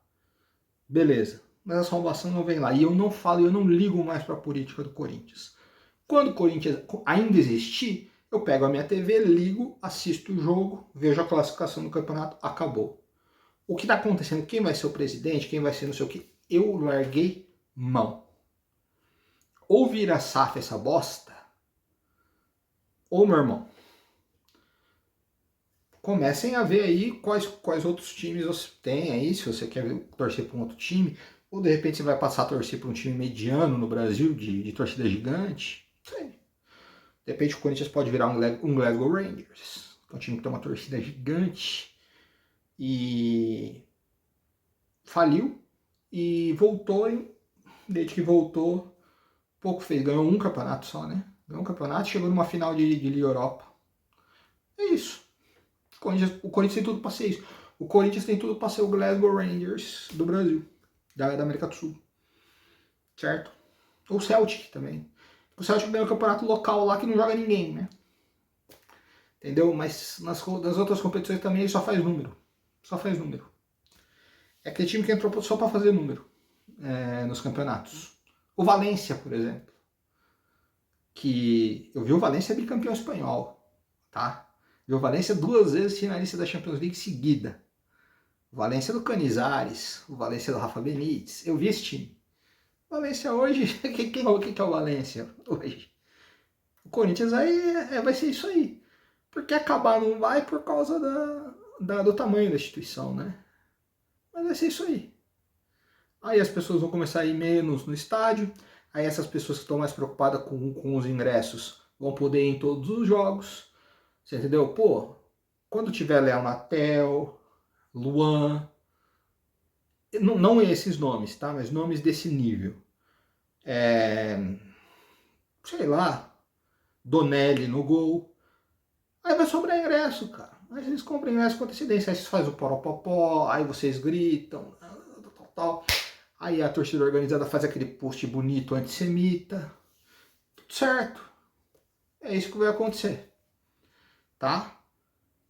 Beleza. Mas a salvação não vem lá. E eu não falo, eu não ligo mais para a política do Corinthians. Quando o Corinthians ainda existir, eu pego a minha TV, ligo, assisto o jogo, vejo a classificação do campeonato, acabou. O que está acontecendo, quem vai ser o presidente, quem vai ser não sei o que, eu larguei mão. Ou vira SAF essa bosta, Ô, meu irmão, comecem a ver aí quais outros times você tem aí, se você quer torcer para um outro time, ou de repente você vai passar a torcer para um time mediano no Brasil, de torcida gigante. Não sei. De repente o Corinthians pode virar um Glasgow Rangers, que é um time que tem uma torcida gigante e faliu e voltou, desde que voltou, pouco fez. Ganhou um campeonato só, né? Ganhou um campeonato e chegou numa final de Liga Europa. É isso. O Corinthians tem tudo para ser isso. O Corinthians tem tudo para ser o Glasgow Rangers do Brasil, da América do Sul. Certo? Ou o Celtic também. O Celtic ganhou um campeonato local lá que não joga ninguém, né? Entendeu? Mas nas outras competições também ele só faz número. Só faz número. É aquele time que entrou só para fazer número nos campeonatos. O Valência, por exemplo. Que eu vi o Valência bicampeão espanhol. Tá? Vi o Valência 2 vezes finalista da Champions League seguida. O Valência do Canizares, o Valência do Rafa Benítez. Eu vi esse time. O Valência hoje, quem é o Valência hoje? O Corinthians aí vai ser isso aí. Porque acabar não vai por causa do tamanho da instituição, né? Mas vai ser isso aí. Aí as pessoas vão começar a ir menos no estádio. Aí essas pessoas que estão mais preocupadas com os ingressos vão poder ir em todos os jogos. Você entendeu? Pô, quando tiver Léo Natel, Luan, não esses nomes, tá? Mas nomes desse nível. Sei lá, Donelli no gol. Aí vai sobrar ingresso, cara. Aí vocês compram ingresso com antecedência. Aí vocês fazem o poropopó, aí vocês gritam, tal. Aí a torcida organizada faz aquele post bonito antissemita. Tudo certo. É isso que vai acontecer. Tá?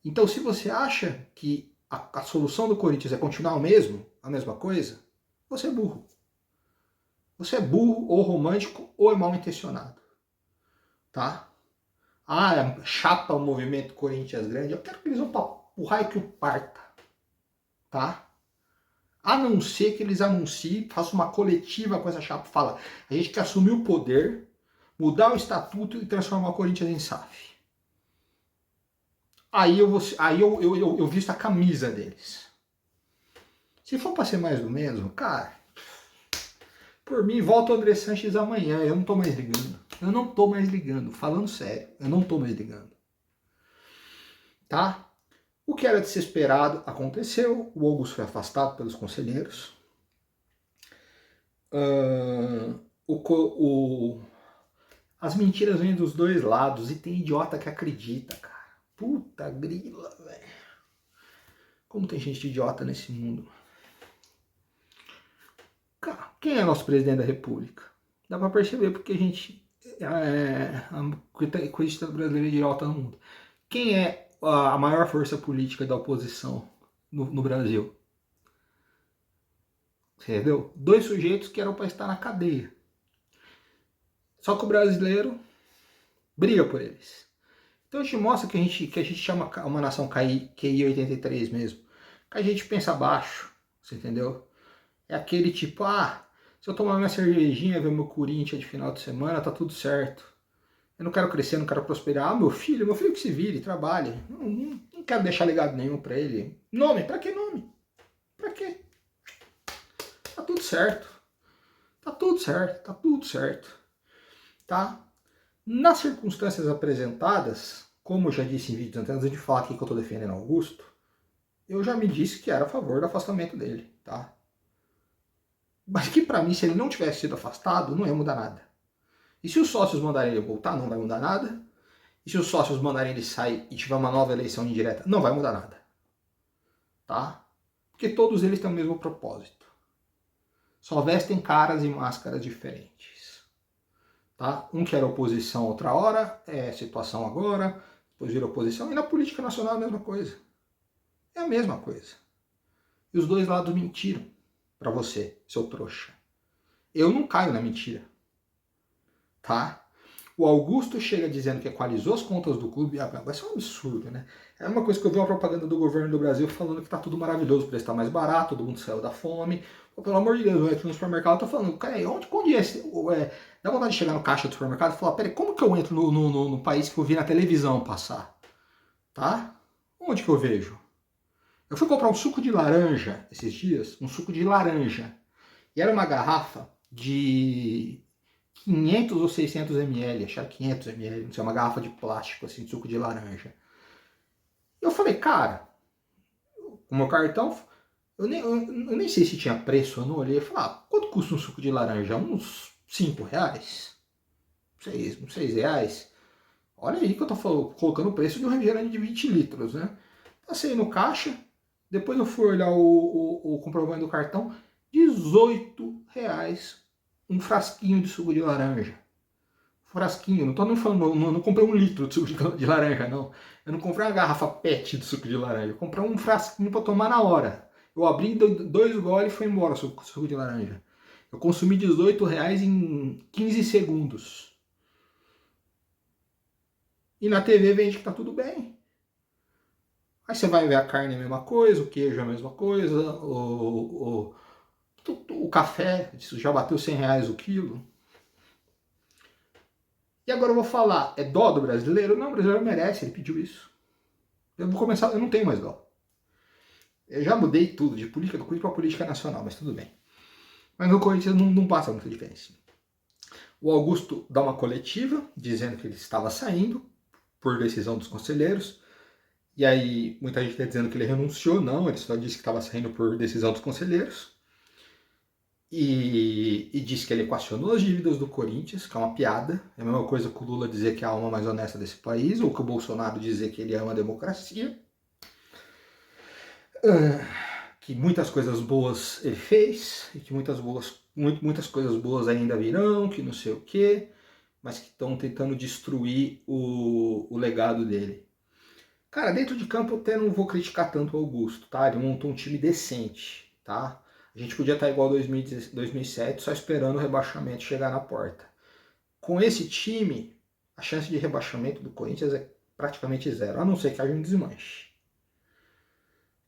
Então se você acha que a solução do Corinthians é continuar a mesma coisa, você é burro. Você é burro, ou romântico, ou é mal intencionado. Tá? Chapa o movimento Corinthians grande. Eu quero que eles vão para o raio que o parta. Tá? A não ser que eles anunciem, façam uma coletiva com essa chapa, fala, a gente quer assumir o poder, mudar o estatuto e transformar o Corinthians em SAF. Aí eu visto a camisa deles. Se for para ser mais do mesmo, cara, por mim, volta o André Sanches amanhã, eu não tô mais ligando. Eu não tô mais ligando, falando sério, eu não tô mais ligando. Tá? O que era de ser esperado aconteceu, o Augusto foi afastado pelos conselheiros. As mentiras vêm dos dois lados e tem idiota que acredita, cara. Puta grila, velho. Como tem gente idiota nesse mundo. Cara, quem é nosso presidente da república? Dá pra perceber porque a gente a coisa brasileira de alta no mundo. Quem é a maior força política da oposição no Brasil? Entendeu? 2 sujeitos que eram para estar na cadeia. Só que o brasileiro briga por eles. Então a gente mostra que a gente chama uma nação QI 83 mesmo. Que a gente pensa baixo, você entendeu? É aquele tipo, se eu tomar minha cervejinha, ver meu Corinthians de final de semana, tá tudo certo. Eu não quero crescer, não quero prosperar. Meu filho que se vire, trabalhe. Não quero deixar legado nenhum pra ele. Nome, pra que nome? Pra quê? Tá tudo certo. Tá tudo certo, tá tudo certo. Tá? Nas circunstâncias apresentadas, como eu já disse em vídeos anteriores, antes de falar aqui que eu tô defendendo Augusto, eu já me disse que era a favor do afastamento dele, tá? Mas que pra mim, se ele não tivesse sido afastado, não ia mudar nada. E se os sócios mandarem ele voltar, não vai mudar nada. E se os sócios mandarem ele sair e tiver uma nova eleição indireta, não vai mudar nada. Tá? Porque todos eles têm o mesmo propósito. Só vestem caras e máscaras diferentes. Tá? Um que era oposição outra hora, é situação agora, depois vira oposição. E na política nacional é a mesma coisa. É a mesma coisa. E os dois lados mentiram pra você, seu trouxa. Eu não caio na mentira. Tá? O Augusto chega dizendo que equalizou as contas do clube. Vai ser um absurdo, né? É uma coisa que eu vi uma propaganda do governo do Brasil falando que tá tudo maravilhoso, o preço tá mais barato, todo mundo saiu da fome. Pô, pelo amor de Deus, eu entro no supermercado, eu tô falando, cara, onde é esse? Dá vontade de chegar no caixa do supermercado e falar, peraí, como que eu entro no país que eu vi na televisão passar? Tá? Onde que eu vejo? Eu fui comprar um suco de laranja esses dias, um suco de laranja. E era uma garrafa de 500 ou 600 ml, acho que era 500 ml, não sei, uma garrafa de plástico, assim, de suco de laranja. Eu falei, cara, o meu cartão, eu nem sei se tinha preço, eu não olhei. Eu falei, quanto custa um suco de laranja? Uns 5 reais? 6 reais? Olha aí que eu tô colocando o preço de um refrigerante de 20 litros, né? Passei no caixa, depois eu fui olhar o comprovante do cartão, 18 reais um frasquinho de suco de laranja. Frasquinho, não tô nem falando, não comprei um litro de suco de laranja, não. Eu não comprei uma garrafa PET de suco de laranja, eu comprei um frasquinho para tomar na hora. Eu abri 2 goles e foi embora o suco de laranja. Eu consumi 18 reais em 15 segundos. E na TV vende que tá tudo bem. Aí você vai ver a carne é a mesma coisa, o queijo é a mesma coisa, o café, isso já bateu 100 reais o quilo. E agora eu vou falar, é dó do brasileiro? Não, o brasileiro merece, ele pediu isso. Eu vou começar, eu não tenho mais dó. Eu já mudei tudo, de política do Corinthians para política nacional, mas tudo bem. Mas no Corinthians não passa muita diferença. O Augusto dá uma coletiva, dizendo que ele estava saindo por decisão dos conselheiros. E aí muita gente está dizendo que ele renunciou. Não, ele só disse que estava saindo por decisão dos conselheiros. E disse que ele equacionou as dívidas do Corinthians, que é uma piada. É a mesma coisa que o Lula dizer que é a alma mais honesta desse país, ou que o Bolsonaro dizer que ele ama a democracia. Que muitas coisas boas ele fez, e que muitas coisas boas ainda virão, que não sei o quê, mas que estão tentando destruir o legado dele. Cara, dentro de campo eu até não vou criticar tanto o Augusto, tá? Ele montou um time decente, tá? A gente podia estar igual 2007, só esperando o rebaixamento chegar na porta. Com esse time, a chance de rebaixamento do Corinthians é praticamente zero, a não ser que haja um desmanche.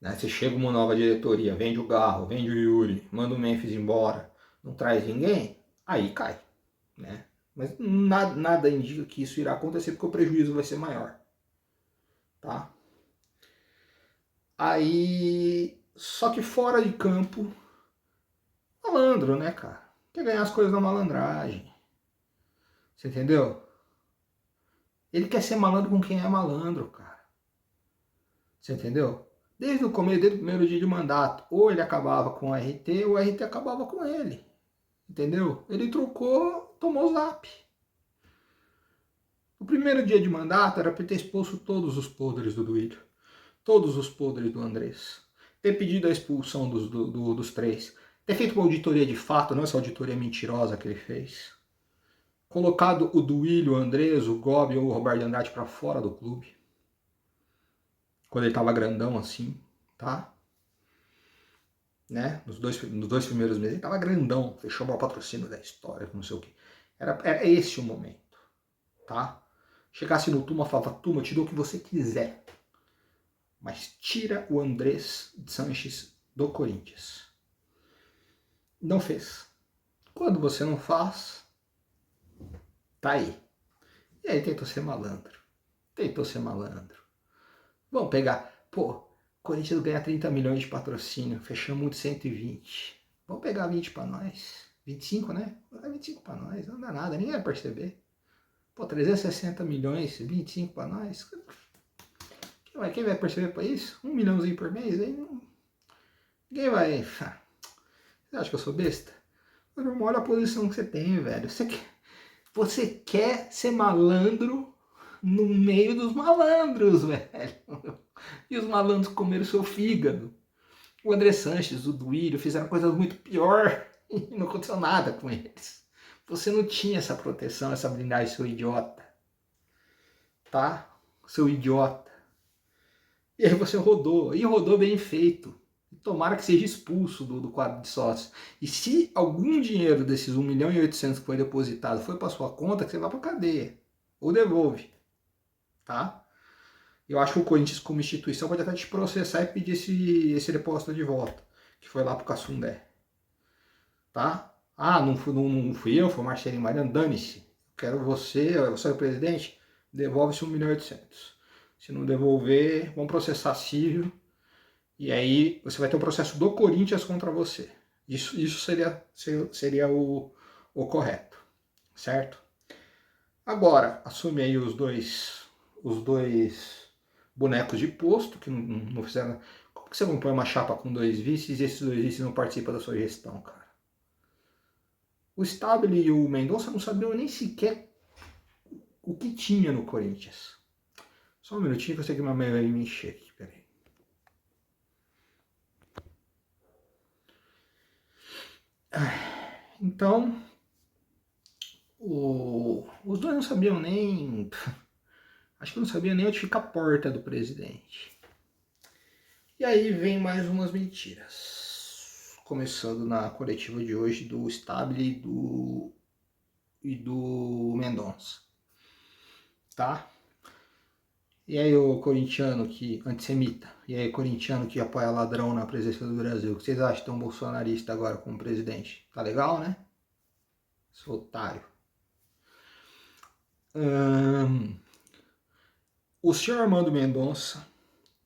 Né? Você chega uma nova diretoria, vende o Garro, vende o Yuri, manda o Memphis embora, não traz ninguém, aí cai. Né? Mas nada indica que isso irá acontecer porque o prejuízo vai ser maior. Tá? Aí, só que fora de campo, malandro, né, cara? Quer ganhar as coisas na malandragem. Você entendeu? Ele quer ser malandro com quem é malandro, cara. Você entendeu? Desde o começo, desde o primeiro dia de mandato, ou ele acabava com o RT, ou o RT acabava com ele. Entendeu? Ele trocou, tomou o zap. O primeiro dia de mandato era para ter expulso todos os podres do Duílio. Todos os podres do Andrés. Ter pedido a expulsão dos 3. Ter feito uma auditoria de fato, não essa auditoria mentirosa que ele fez. Colocado o Duílio, o Andrés, o Gobi ou o Roberto de Andrade para fora do clube. Quando ele tava grandão assim, tá? Né? Nos dois primeiros meses ele tava grandão. Fechou o maior patrocínio da história, não sei o que. Era esse o momento, tá? Chegasse no Tuma, falava, Tuma, eu te dou o que você quiser. Mas tira o Andrés Sanches do Corinthians. Não fez. Quando você não faz, tá aí. E aí tentou ser malandro. Vamos pegar, Corinthians ganha 30 milhões de patrocínio, fechamos muito 120. Vamos pegar 20 para nós. 25, né? 25 para nós, não dá nada, ninguém vai perceber. 360 milhões, 25 para nós. Quem vai perceber para isso? 1 milhãozinho por mês? Aí não... Ninguém vai... Você acha que eu sou besta? Mas, irmão, olha a posição que você tem, velho. Você quer ser malandro no meio dos malandros, velho. E os malandros comeram seu fígado. O André Sanches, o Duílio fizeram coisas muito pior e não aconteceu nada com eles. Você não tinha essa proteção, essa blindagem, seu idiota. Tá? Seu idiota. E aí você rodou. E rodou bem feito. tomara que seja expulso do quadro de sócios. E se algum dinheiro desses 1.800.000 que foi depositado foi para sua conta, que você vai para cadeia. Ou devolve. Tá? Eu acho que o Corinthians, como instituição, pode até te processar e pedir esse depósito de volta, que foi lá pro Cassundé. Tá? Ah, não fui eu, foi o Marcelinho Mariano, dane-se. Quero você é o presidente, devolve-se 1.800.000. Se não devolver, vão processar civil. E aí você vai ter um processo do Corinthians contra você. Isso seria o correto. Certo? Agora, assume aí os dois bonecos de posto, que não fizeram. Como que você compõe uma chapa com 2 vices e esses 2 vices não participam da sua gestão, cara? O Stabile e o Mendonça não sabiam nem sequer o que tinha no Corinthians. Só um minutinho que eu sei que minha mãe vai me encher aqui, peraí. Então, os dois não sabiam nem. Acho que não sabiam nem onde fica a porta do presidente. E aí vem mais umas mentiras. Começando na coletiva de hoje do Stabile e do Mendonça. Tá? E aí o corintiano que, antissemita, e aí o corintiano que apoia ladrão na presença do Brasil, o que vocês acham tão bolsonarista agora como presidente? Tá legal, né? Sou otário. O senhor Armando Mendonça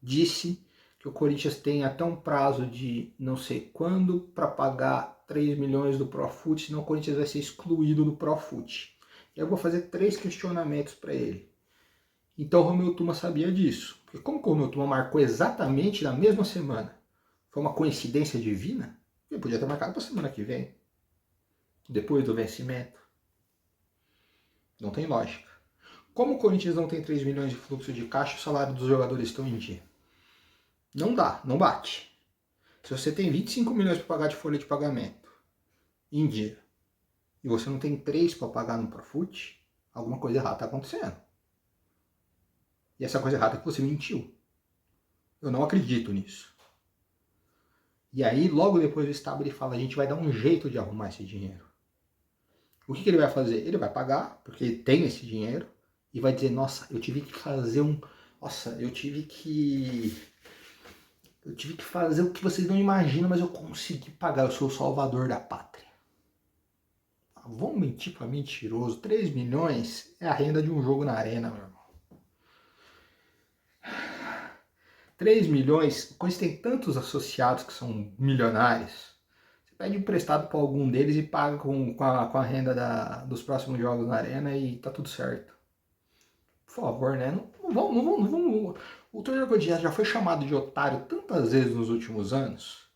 disse que o Corinthians tem até um prazo de não sei quando para pagar 3 milhões do Profut, senão o Corinthians vai ser excluído do Profut. E eu vou fazer 3 questionamentos para ele. Então o Romeu Tuma sabia disso. Porque como que o Romeu Tuma marcou exatamente na mesma semana? Foi uma coincidência divina? Ele podia ter marcado para a semana que vem. Depois do vencimento. Não tem lógica. Como o Corinthians não tem 3 milhões de fluxo de caixa, o salário dos jogadores estão em dia. Não dá, não bate. Se você tem 25 milhões para pagar de folha de pagamento em dia, e você não tem 3 para pagar no Profut, alguma coisa errada está acontecendo. E essa coisa errada é que você mentiu. Eu não acredito nisso. E aí, logo depois do Stabile, ele fala, a gente vai dar um jeito de arrumar esse dinheiro. O que ele vai fazer? Ele vai pagar, porque ele tem esse dinheiro, e vai dizer, nossa, eu tive que fazer eu tive que fazer o que vocês não imaginam, mas eu consegui pagar, eu sou o salvador da pátria. Vamos mentir para mentiroso, 3 milhões é a renda de um jogo na arena, meu irmão. 3 milhões, quando tem tantos associados que são milionários, você pede emprestado para algum deles e paga com a renda dos próximos jogos na arena e tá tudo certo. Por favor, né? Não vamos. O torcedor Corinthians já foi chamado de otário tantas vezes nos últimos anos.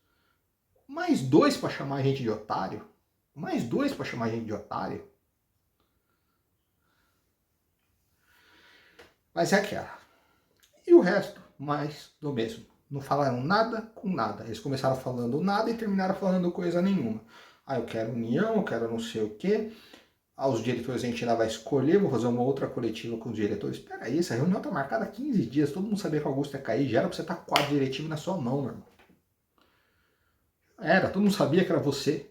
Mais 2 para chamar a gente de otário? Mais 2 para chamar a gente de otário? Mas é aquela. E o resto, mais do mesmo. Não falaram nada com nada. Eles começaram falando nada e terminaram falando coisa nenhuma. Ah, eu quero união, eu quero não sei o quê. Ah, os diretores a gente ainda vai escolher, vou fazer uma outra coletiva com os diretores. Espera aí, essa reunião tá marcada há 15 dias, todo mundo sabia que o Augusto ia cair, já era pra você estar com o quadro diretivo na sua mão, meu irmão. Era, todo mundo sabia que era você.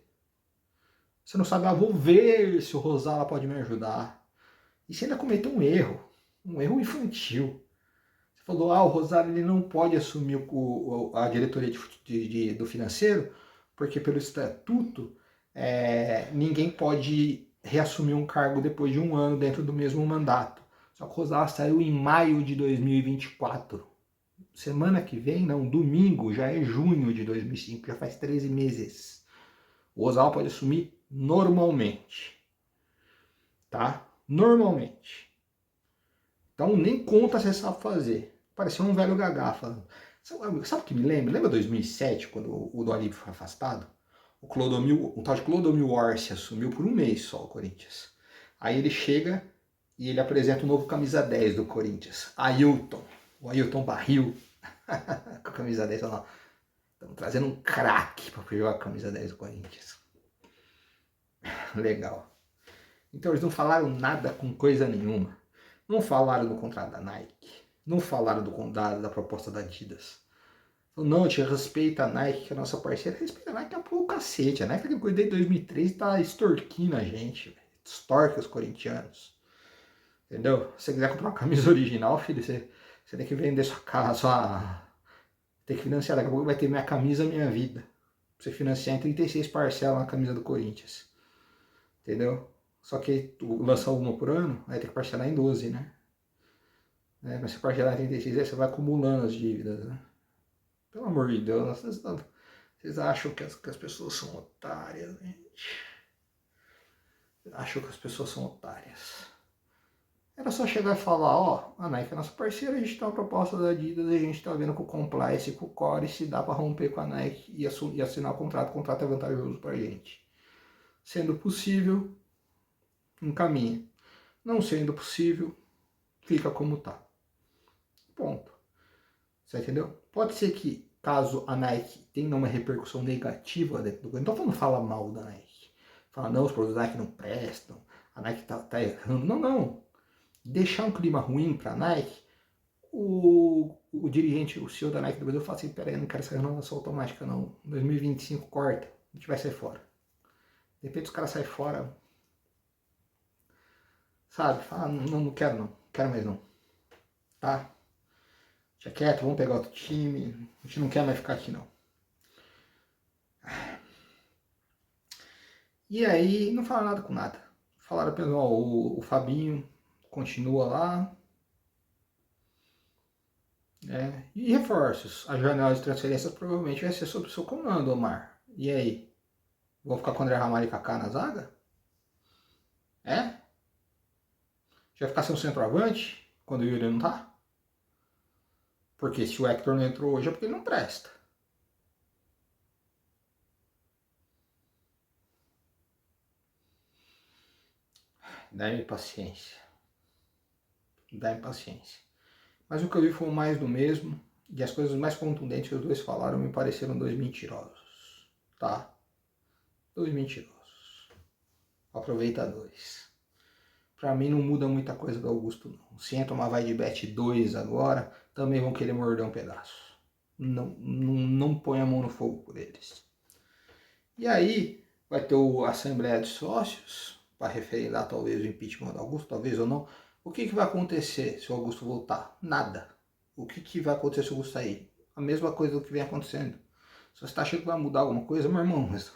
Você não sabe, vou ver se o Rosala pode me ajudar. E você ainda cometeu um erro infantil. Você falou, o Rosala ele não pode assumir a diretoria do financeiro, porque pelo estatuto ninguém pode reassumir um cargo depois de 1 ano dentro do mesmo mandato. Só que o Rosala saiu em maio de 2024. Semana que vem, não, domingo, já é junho de 2005, já faz 13 meses. O Rosala pode assumir normalmente. Tá? Normalmente. Então nem conta se você sabe fazer. Pareceu um velho gagá falando. Sabe o que me lembra? Lembra 2007, quando o Dolíbio foi afastado? O tal de Clodomir Orsi assumiu por 1 mês só o Corinthians. Aí ele chega e ele apresenta o novo camisa 10 do Corinthians, Ailton. O Ailton Barril, com a camisa 10, lá. Estamos trazendo um craque para jogar a camisa 10 do Corinthians. Legal. Então eles não falaram nada com coisa nenhuma. Não falaram do contrato da Nike. Não falaram da proposta da Adidas. Falou, não, tia, respeita a Nike, que é a nossa parceira. Respeita a Nike, é pro cacete. A Nike tá quem cuidei em 2003 tá extorquindo a gente, véio. Extorque os corintianos. Entendeu? Se você quiser comprar uma camisa original, filho, você tem que vender sua casa, tem que financiar. Daqui a pouco vai ter Minha Camisa Minha Vida. Pra você financiar em 36 parcelas na camisa do Corinthians. Entendeu? Só que tu lança uma por ano, aí tem que parcelar em 12, né? Mas se parcelar em 36, aí você vai acumulando as dívidas, né? Pelo amor de Deus, vocês acham que as pessoas são otárias, gente? Acham que as pessoas são otárias. Era só chegar e falar, ó, a Nike é nossa parceira, a gente tem uma proposta da Adidas, a gente tá vendo com o Compliance e com o Core se dá para romper com a Nike e assinar o contrato é vantajoso pra gente. Sendo possível, encaminha. Não sendo possível, fica como tá. Ponto. Você entendeu? Pode ser que, caso a Nike tenha uma repercussão negativa dentro do... Então não fala mal da Nike. Fala, não, os produtos da Nike não prestam, a Nike tá errando. Não, não. Deixar um clima ruim pra Nike, o dirigente, o CEO da Nike do Brasil fala assim, peraí, eu não quero essa renovação automática não. 2025 corta, a gente vai sair fora. De repente os caras saem fora, sabe? Fala, não quero não, quero mais não. Tá? Deixa quieto, vamos pegar outro time, a gente não quer mais ficar aqui não. E aí, não falaram nada com nada. Falaram apenas, ó, o Fabinho continua lá. E reforços. A janela de transferências provavelmente vai ser sob o seu comando, Omar. E aí? Vou ficar com o André Ramalho e Kaká na zaga? É? Já vai ficar sem um centroavante quando o Yuri não tá? Porque se o Hector não entrou hoje é porque ele não presta. Dá-me paciência. Dá-me paciência. Mas o que eu vi foi mais do mesmo. E as coisas mais contundentes que os dois falaram me pareceram dois mentirosos. Tá? Dois mentirosos. Aproveitadores. Pra mim não muda muita coisa do Augusto, não. Se entra uma vai de bet 2 agora, também vão querer morder um pedaço. Não põe a mão no fogo por eles. E aí vai ter a Assembleia de Sócios, para referendar talvez o impeachment do Augusto, talvez ou não. O que vai acontecer se o Augusto voltar? Nada. O que vai acontecer se o Augusto sair? A mesma coisa do que vem acontecendo. Se você está achando que vai mudar alguma coisa, meu irmão, mas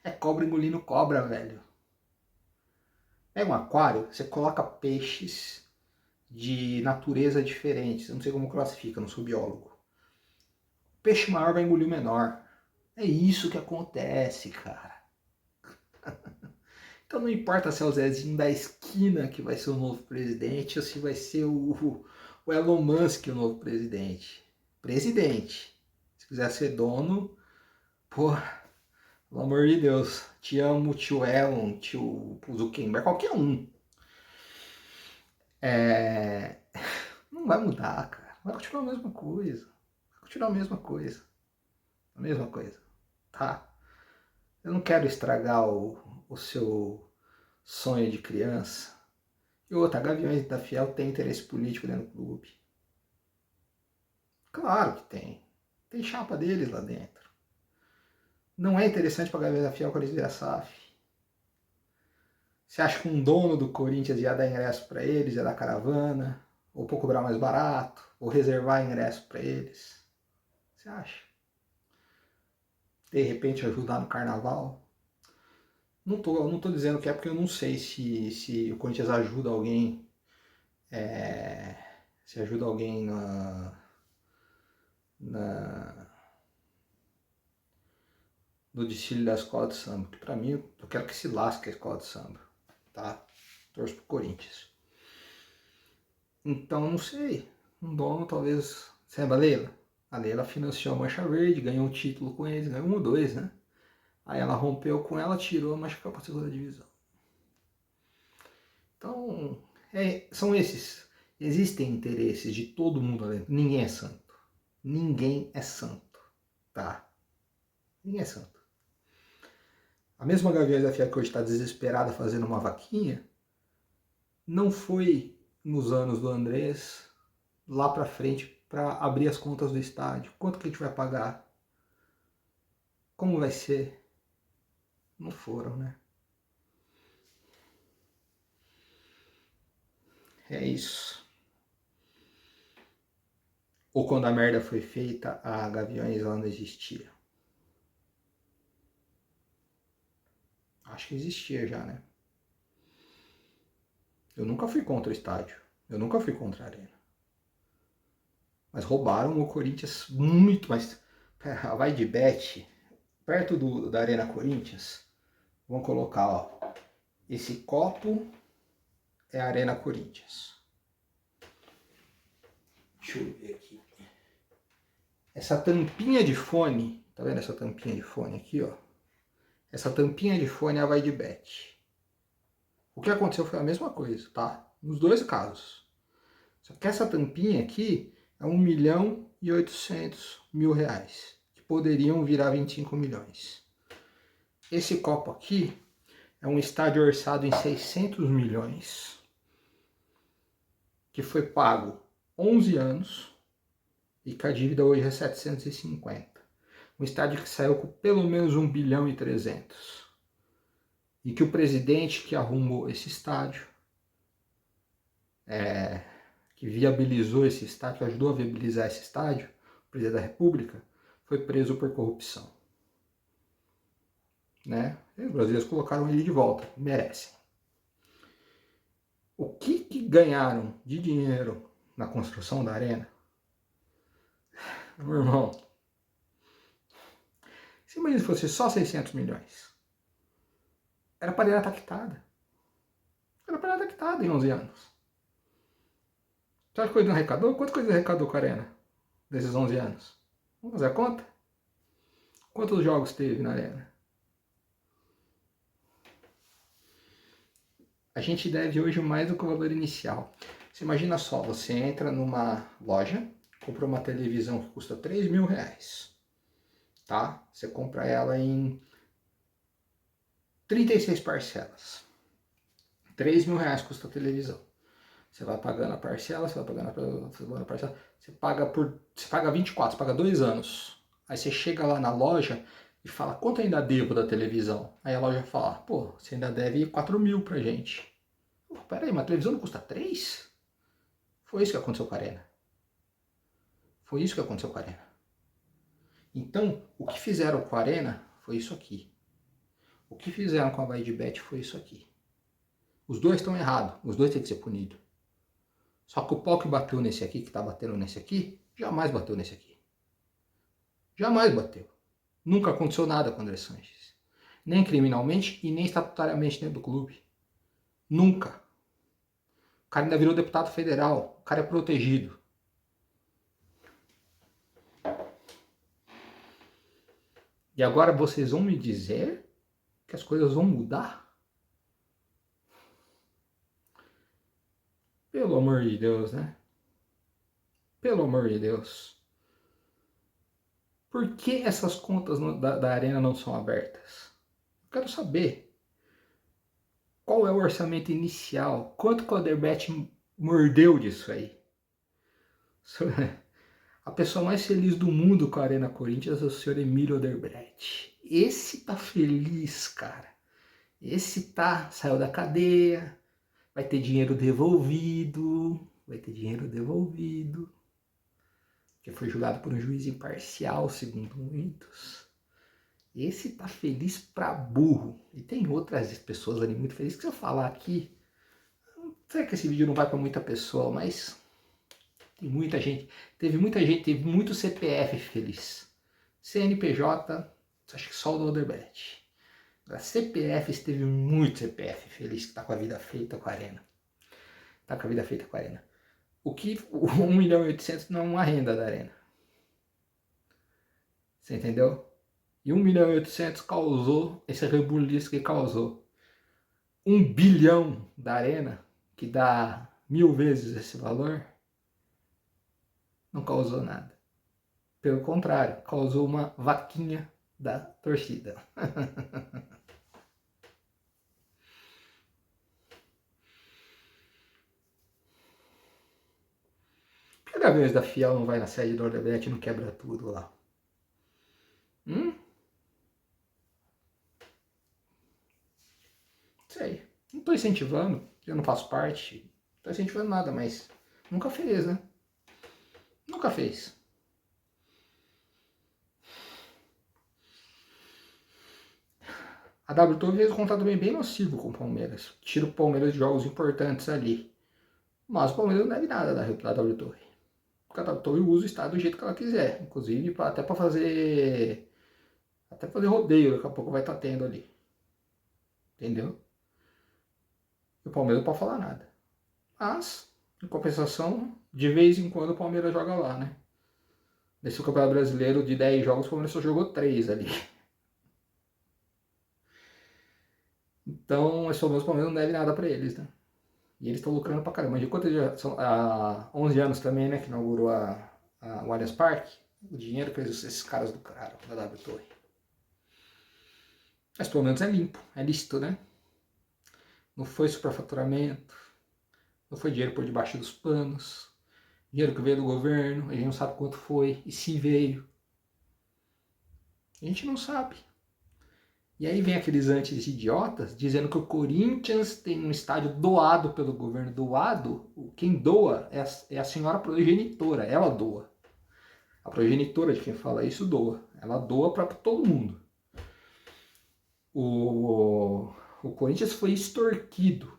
é cobra engolindo cobra, velho. Pega um aquário, você coloca peixes de natureza diferentes. Eu não sei como classifica, não sou biólogo. O peixe maior vai engolir o menor. É isso que acontece, cara. Então não importa se é o Zezinho da esquina que vai ser o novo presidente ou se vai ser o Elon Musk o novo presidente. Presidente. Se quiser ser dono, pô, pelo amor de Deus, te amo, tio Elon, tio Zuckerberg, qualquer um. Não vai mudar, cara. Vai continuar a mesma coisa. Vai continuar a mesma coisa. A mesma coisa. Tá? Eu não quero estragar o seu sonho de criança. E outra, a Gaviões da Fiel tem interesse político dentro do clube. Claro que tem. Tem chapa deles lá dentro. Não é interessante para a Gaviões da Fiel quando eles viram SAF. Você acha que um dono do Corinthians ia dar ingresso para eles, ia dar caravana, ou cobrar mais barato, ou reservar ingresso para eles? Você acha? De repente ajudar no carnaval? Não tô dizendo que é porque eu não sei se o Corinthians ajuda alguém, se ajuda alguém no desfile da escola de samba, que pra mim eu quero que se lasque a escola de samba, tá? Torço pro Corinthians. Então não sei, um dono talvez, você lembra a Leila? A Leila financiou a Mancha Verde, ganhou um título com eles, ganhou 1 ou 2, né? Aí ela rompeu com ela, tirou, mas ficou pra segunda divisão. Então, são esses. Existem interesses de todo mundo ali dentro. Ninguém é santo. Ninguém é santo. Tá? Ninguém é santo. A mesma Gaviões da Fiel que hoje está desesperada fazendo uma vaquinha, não foi nos anos do Andrés, lá pra frente, para abrir as contas do estádio. Quanto que a gente vai pagar? Como vai ser? Não foram, né? É isso. Ou quando a merda foi feita, a Gaviões ela não existia. Acho que existia já, né? Eu nunca fui contra o estádio. Eu nunca fui contra a Arena. Mas roubaram o Corinthians muito, mas vai de bet, perto da Arena Corinthians, vamos colocar, ó, esse copo é a Arena Corinthians. Deixa eu ver aqui. Essa tampinha de fone, tá vendo essa tampinha de fone aqui, ó? Essa tampinha de fone é a vai de bet. O que aconteceu foi a mesma coisa, tá? Nos dois casos. Só que essa tampinha aqui é 1.800.000 reais, que poderiam virar 25 milhões. Esse copo aqui é um estádio orçado em 600 milhões, que foi pago 11 anos e que a dívida hoje é 750. Um estádio que saiu com pelo menos 1 bilhão e 300. E que o presidente que arrumou esse estádio, que viabilizou esse estádio, que ajudou a viabilizar esse estádio, o presidente da República, foi preso por corrupção. Né? E os brasileiros colocaram ele de volta, merecem. O que ganharam de dinheiro na construção da arena? Meu irmão, se imagina se fosse só 600 milhões. Era para estar quitada. Era para estar quitada em 11 anos. Sabe que coisa não arrecadou? Quanto coisa arrecadou com a arena desses 11 anos? Vamos fazer a conta? Quantos jogos teve na arena? A gente deve hoje mais do que o valor inicial. Você imagina só, você entra numa loja, compra uma televisão que custa 3 mil reais. Tá? Você compra ela em 36 parcelas. 3 mil reais custa a televisão. Você vai pagando a parcela, você vai pagando a parcela, você paga 24, você paga 2 anos. Aí você chega lá na loja e fala, quanto ainda devo da televisão? Aí a loja fala, pô, você ainda deve 4 mil pra gente. Pô, peraí, mas a televisão não custa 3? Foi isso que aconteceu com a Arena. Foi isso que aconteceu com a Arena. Então, o que fizeram com a Arena foi isso aqui. O que fizeram com a Vai de Bet foi isso aqui. Os dois estão errados, os dois têm que ser punidos. Só que o pau que bateu nesse aqui, que tá batendo nesse aqui, jamais bateu nesse aqui. Jamais bateu. Nunca aconteceu nada com o André Sanches. Nem criminalmente e nem estatutariamente dentro do clube. Nunca. O cara ainda virou deputado federal. O cara é protegido. E agora vocês vão me dizer que as coisas vão mudar? Pelo amor de Deus, né? Pelo amor de Deus. Por que essas contas da Arena não são abertas? Eu quero saber. Qual é o orçamento inicial? Quanto que o Odebrecht mordeu disso aí? A pessoa mais feliz do mundo com a Arena Corinthians é o senhor Emílio Odebrecht. Esse tá feliz, cara. Esse tá, saiu da cadeia, vai ter dinheiro devolvido, que foi julgado por um juiz imparcial, segundo muitos. Esse tá feliz pra burro. E tem outras pessoas ali muito felizes que se eu falar aqui, não sei que esse vídeo não vai pra muita pessoa, mas tem muita gente, teve muito CPF feliz. CNPJ, acho que só o do Odebrecht. CPF teve muito CPF feliz que tá com a vida feita com a Arena. Tá com a vida feita com a Arena. O que o 1.800.000 não é uma renda da Arena. Você entendeu? E 1.800.000 causou, esse rebuliço que causou. 1 bilhão da Arena, que dá 1000 vezes esse valor, não causou nada. Pelo contrário, causou uma vaquinha da torcida. Gaviões da Fiel não vai na sede do Odebrecht e não quebra tudo lá? Sei. Não tô incentivando, eu não faço parte. Não tô incentivando nada, mas nunca fez, né? Nunca fez. A W Torre fez um contrato bem nocivo com o Palmeiras. Tira o Palmeiras de jogos importantes ali. Mas o Palmeiras não deve nada da W Torre. Porque a W Torre usa o estado do jeito que ela quiser. Inclusive até para fazer. Até fazer rodeio, daqui a pouco vai estar tendo ali. Entendeu? E o Palmeiras não pode falar nada. Mas, em compensação, de vez em quando o Palmeiras joga lá, né? Nesse Campeonato Brasileiro de 10 jogos, o Palmeiras só jogou 3 ali. Então, esse Palmeiras não deve nada pra eles, né? E eles estão lucrando pra caramba. De quanto já são? Há 11 anos também, né? Que inaugurou o Allianz Parque. O dinheiro que esses caras lucraram da W Torre. Mas pelo menos é limpo, é lícito, né? Não foi superfaturamento, não foi dinheiro por debaixo dos panos, dinheiro que veio do governo, a gente não sabe quanto foi, e se veio. A gente não sabe. E aí vem aqueles antes idiotas dizendo que o Corinthians tem um estádio doado pelo governo. Doado, quem doa é a senhora progenitora, ela doa. A progenitora de quem fala isso doa. Ela doa para todo mundo. O Corinthians foi extorquido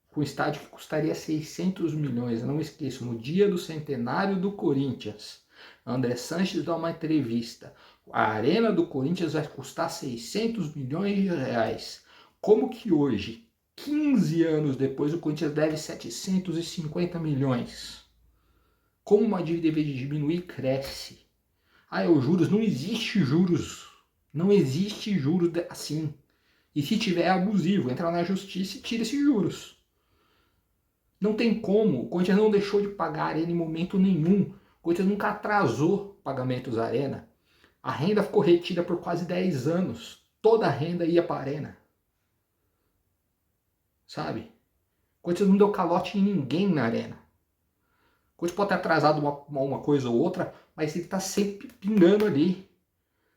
com um estádio que custaria 600 milhões. Eu não me esqueço, no dia do centenário do Corinthians, André Sanches dá uma entrevista. A arena do Corinthians vai custar 600 milhões de reais. Como que hoje, 15 anos depois, o Corinthians deve 750 milhões? Como uma dívida, em vez de diminuir, cresce? Ah, os juros, não existe juros. Não existe juros assim. E se tiver, é abusivo. Entra na justiça e tira esses juros. Não tem como. O Corinthians não deixou de pagar a Arena em momento nenhum. O Corinthians nunca atrasou pagamentos da Arena. A renda ficou retida por quase 10 anos. Toda a renda ia para a Arena. Sabe? O Corinthians não deu calote em ninguém na Arena. O Corinthians pode ter atrasado uma coisa ou outra, mas ele está sempre pingando ali.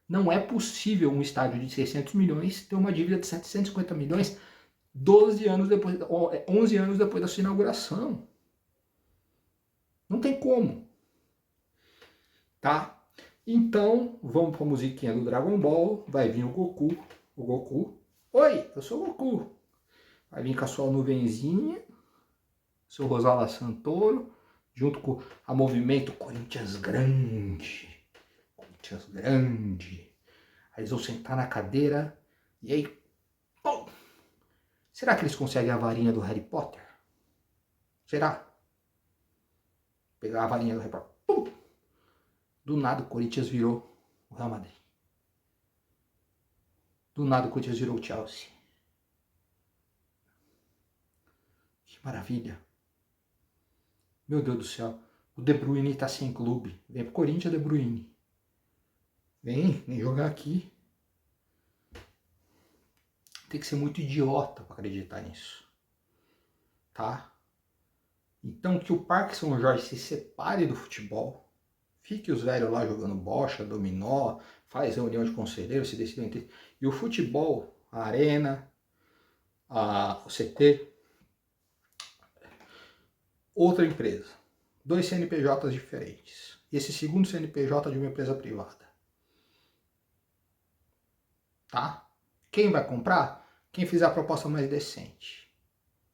Não é possível um estádio de 600 milhões ter uma dívida de 750 milhões 12 anos depois, 11 anos depois da sua inauguração. Não tem como. Tá? Então, vamos para a musiquinha do Dragon Ball. Vai vir o Goku. O Goku. Oi, eu sou o Goku. Vai vir com a sua nuvenzinha. Seu Rosala Santoro. Junto com a movimento Corinthians Grande. Corinthians Grande. Aí eles vão sentar na cadeira. E aí. Pum! Será que eles conseguem a varinha do Harry Potter? Será? Pegar a varinha do Harry Potter. Pum! Do nada o Corinthians virou o Real Madrid. Do nada o Corinthians virou o Chelsea. Que maravilha. Meu Deus do céu. O De Bruyne tá sem clube. Vem pro Corinthians, De Bruyne. Vem jogar aqui. Tem que ser muito idiota para acreditar nisso. Tá? Então que o Parque São Jorge se separe do futebol. Fique os velhos lá jogando bocha, dominó, faz reunião de conselheiros, se decidem entre. E o futebol, a arena, o CT, outra empresa. 2 CNPJs diferentes. E esse segundo CNPJ de uma empresa privada. Tá? Quem vai comprar? Quem fizer a proposta mais decente.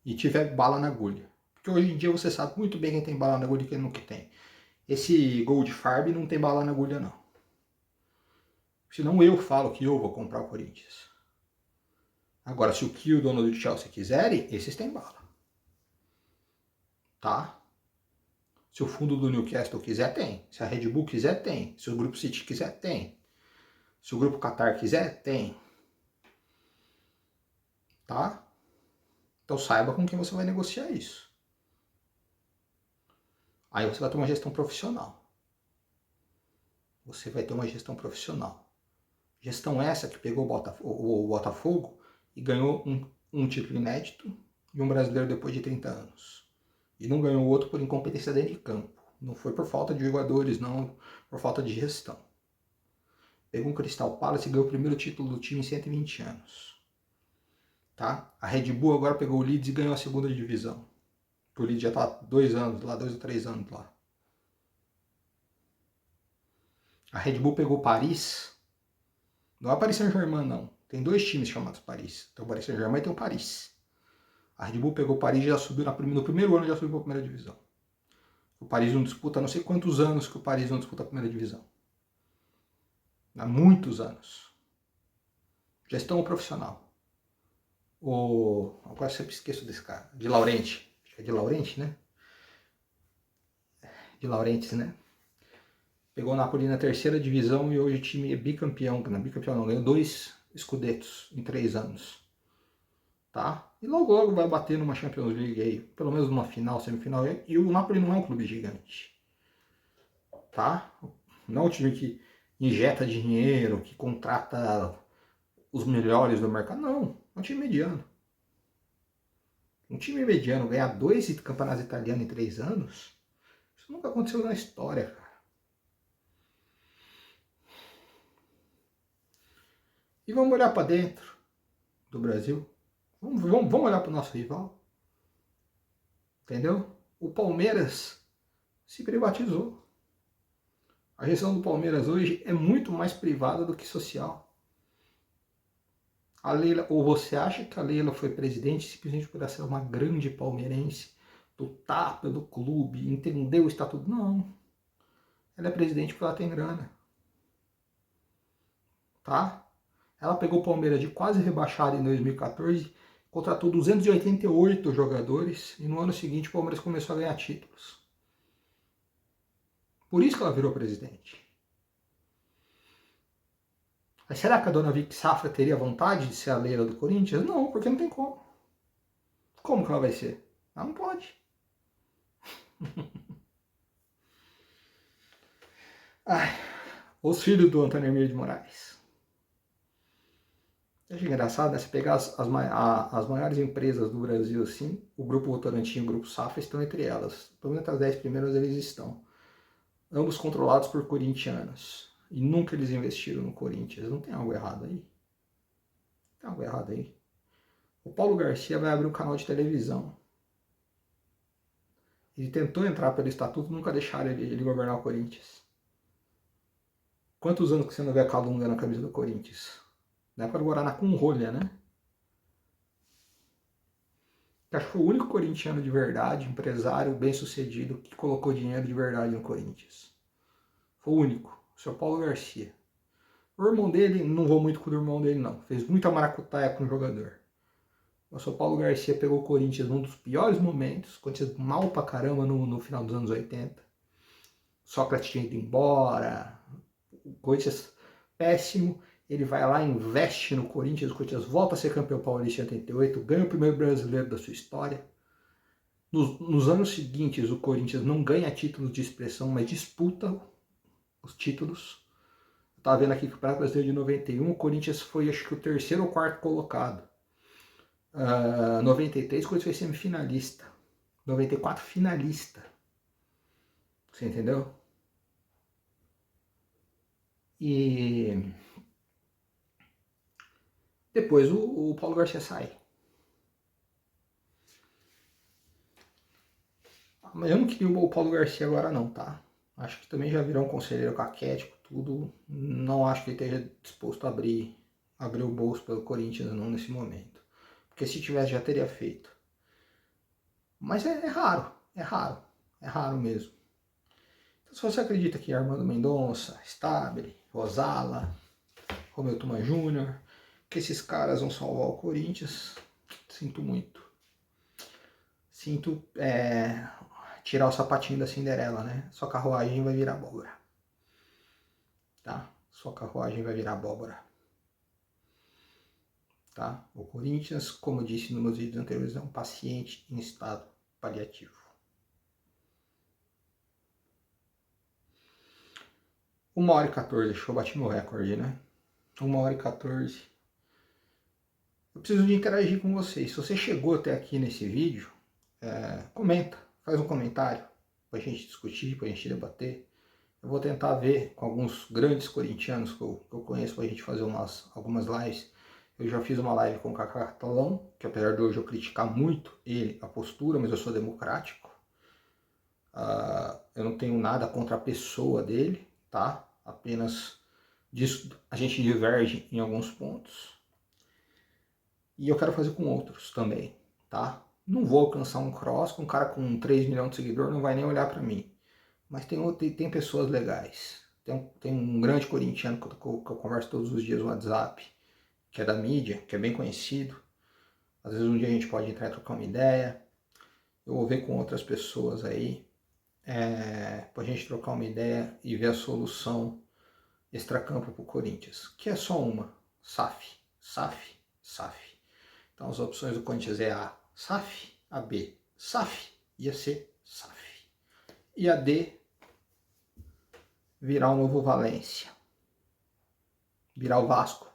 E tiver bala na agulha. Porque hoje em dia você sabe muito bem quem tem bala na agulha e quem não que tem. Esse Gold Farb não tem bala na agulha, não. Senão eu falo que eu vou comprar o Corinthians. Agora, se o que o dono do Chelsea quiserem, esses têm bala. Tá? Se o fundo do Newcastle quiser, tem. Se a Red Bull quiser, tem. Se o Grupo City quiser, tem. Se o Grupo Qatar quiser, tem. Tá? Então saiba com quem você vai negociar isso. Aí você vai ter uma gestão profissional. Você vai ter uma gestão profissional. Gestão essa que pegou o Botafogo e ganhou um título inédito e um brasileiro depois de 30 anos. E não ganhou o outro por incompetência dentro de campo. Não foi por falta de jogadores, não, por falta de gestão. Pegou um Crystal Palace e ganhou o primeiro título do time em 120 anos. Tá? A Red Bull agora pegou o Leeds e ganhou a segunda divisão. O Leeds já está 2 anos lá, 2 ou 3 anos lá. A Red Bull pegou o Paris. Não é Paris Saint-Germain, não. Tem 2 times chamados Paris. Tem o Paris Saint-Germain e tem o Paris. A Red Bull pegou o Paris e já subiu no primeiro ano, já subiu para a primeira divisão. O Paris não disputa, não sei quantos anos que o Paris não disputa a primeira divisão. Há muitos anos. Gestão profissional. Agora sempre esqueço desse cara. De Laurenti. Acho que é de Laurenti, né? De Laurentiis, né? Pegou o Napoli na terceira divisão e hoje o time é bicampeão. Não, bicampeão não, ganhou 2 Scudetos em 3 anos. Tá? E logo vai bater numa Champions League aí, pelo menos numa final, semifinal. E o Napoli não é um clube gigante. Tá? Não é um time que injeta dinheiro, que contrata os melhores do mercado. Não, é um time mediano. Um time mediano ganhar 2 campeonatos italianos em 3 anos, isso nunca aconteceu na história, cara. E vamos olhar para dentro do Brasil. Vamos olhar para o nosso rival. Entendeu? O Palmeiras se privatizou. A gestão do Palmeiras hoje é muito mais privada do que social. A Leila, ou você acha que a Leila foi presidente simplesmente por ser uma grande palmeirense, lutar pelo clube, entender o estatuto? Não. Ela é presidente porque ela tem grana. Tá? Ela pegou o Palmeiras de quase rebaixado em 2014, contratou 288 jogadores e no ano seguinte o Palmeiras começou a ganhar títulos. Por isso que ela virou presidente. Mas será que a dona Vicky Safra teria vontade de ser a Leila do Corinthians? Não, porque não tem como. Como que ela vai ser? Ela não pode. Ai, os filhos do Antônio Emílio de Moraes. É engraçado, né? Se pegar as maiores empresas do Brasil, assim, o Grupo Votorantim e o Grupo Safra estão entre elas. Pelo menos entre as 10 primeiras eles estão. Ambos controlados por corintianos. E nunca eles investiram no Corinthians. Não tem algo errado aí? Tem algo errado aí. O Paulo Garcia vai abrir um canal de televisão. Ele tentou entrar pelo estatuto, nunca deixaram ele governar o Corinthians. Quantos anos que você não vê a Calunga na camisa do Corinthians? Na época do Guaraná com rolha, né? Acho que foi o único corintiano de verdade, empresário bem sucedido, que colocou dinheiro de verdade no Corinthians. Foi o único, o seu Paulo Garcia. O irmão dele, não vou muito com o irmão dele não, fez muita maracutaia com o jogador. O seu Paulo Garcia pegou o Corinthians num dos piores momentos, o Corinthians mal pra caramba no final dos anos 80. Sócrates tinha ido embora, o Corinthians péssimo. Ele vai lá, investe no Corinthians, o Corinthians volta a ser campeão paulista em 88, ganha o primeiro brasileiro da sua história. Nos anos seguintes, o Corinthians não ganha títulos de expressão, mas disputa os títulos. Eu estava vendo aqui que o Campeonato Brasileiro de 91, o Corinthians foi, acho que, o terceiro ou quarto colocado. 93, o Corinthians foi semifinalista. 94, finalista. Você entendeu? E depois o Paulo Garcia sai. Mas eu não queria o Paulo Garcia agora não, tá? Acho que também já virou um conselheiro caquético, tudo. Não acho que ele esteja disposto a abrir o bolso pelo Corinthians não nesse momento. Porque se tivesse já teria feito. Mas é raro, é raro, é raro mesmo. Então se você acredita que Armando Mendonça, Stabile, Rosala, Romeu Tuma Júnior, que esses caras vão salvar o Corinthians, sinto muito. Sinto tirar o sapatinho da Cinderela, né? Sua carruagem vai virar abóbora. Tá? Sua carruagem vai virar abóbora. Tá? O Corinthians, como eu disse nos meus vídeos anteriores, é um paciente em estado paliativo. 1h14, deixa eu bater meu recorde, né? 1h14. Eu preciso de interagir com vocês. Se você chegou até aqui nesse vídeo, comenta. faz um comentário pra gente discutir, pra gente debater. Eu vou tentar ver com alguns grandes corintianos que eu conheço pra gente fazer algumas lives. Eu já fiz uma live com o Kaká Catalão, que apesar de hoje eu criticar muito ele, a postura, mas eu sou democrático. Eu não tenho nada contra a pessoa dele, tá? Apenas a gente diverge em alguns pontos. E eu quero fazer com outros também, tá? Não vou alcançar um cross com um cara com 3 milhões de seguidores, não vai nem olhar pra mim. Mas tem pessoas legais. Tem um grande corintiano que eu converso todos os dias no WhatsApp, que é da mídia, que é bem conhecido. Às vezes um dia a gente pode entrar e trocar uma ideia. Eu vou ver com outras pessoas aí, pra gente trocar uma ideia e ver a solução extracampo pro Corinthians, que é só uma, SAF, SAF, SAF. Então as opções do Corinthians é a SAF, a B, SAF e a C, SAF. E a D, virar o novo Valência, virar o Vasco.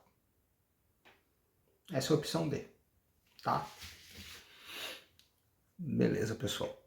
Essa é a opção D, tá? Beleza, pessoal.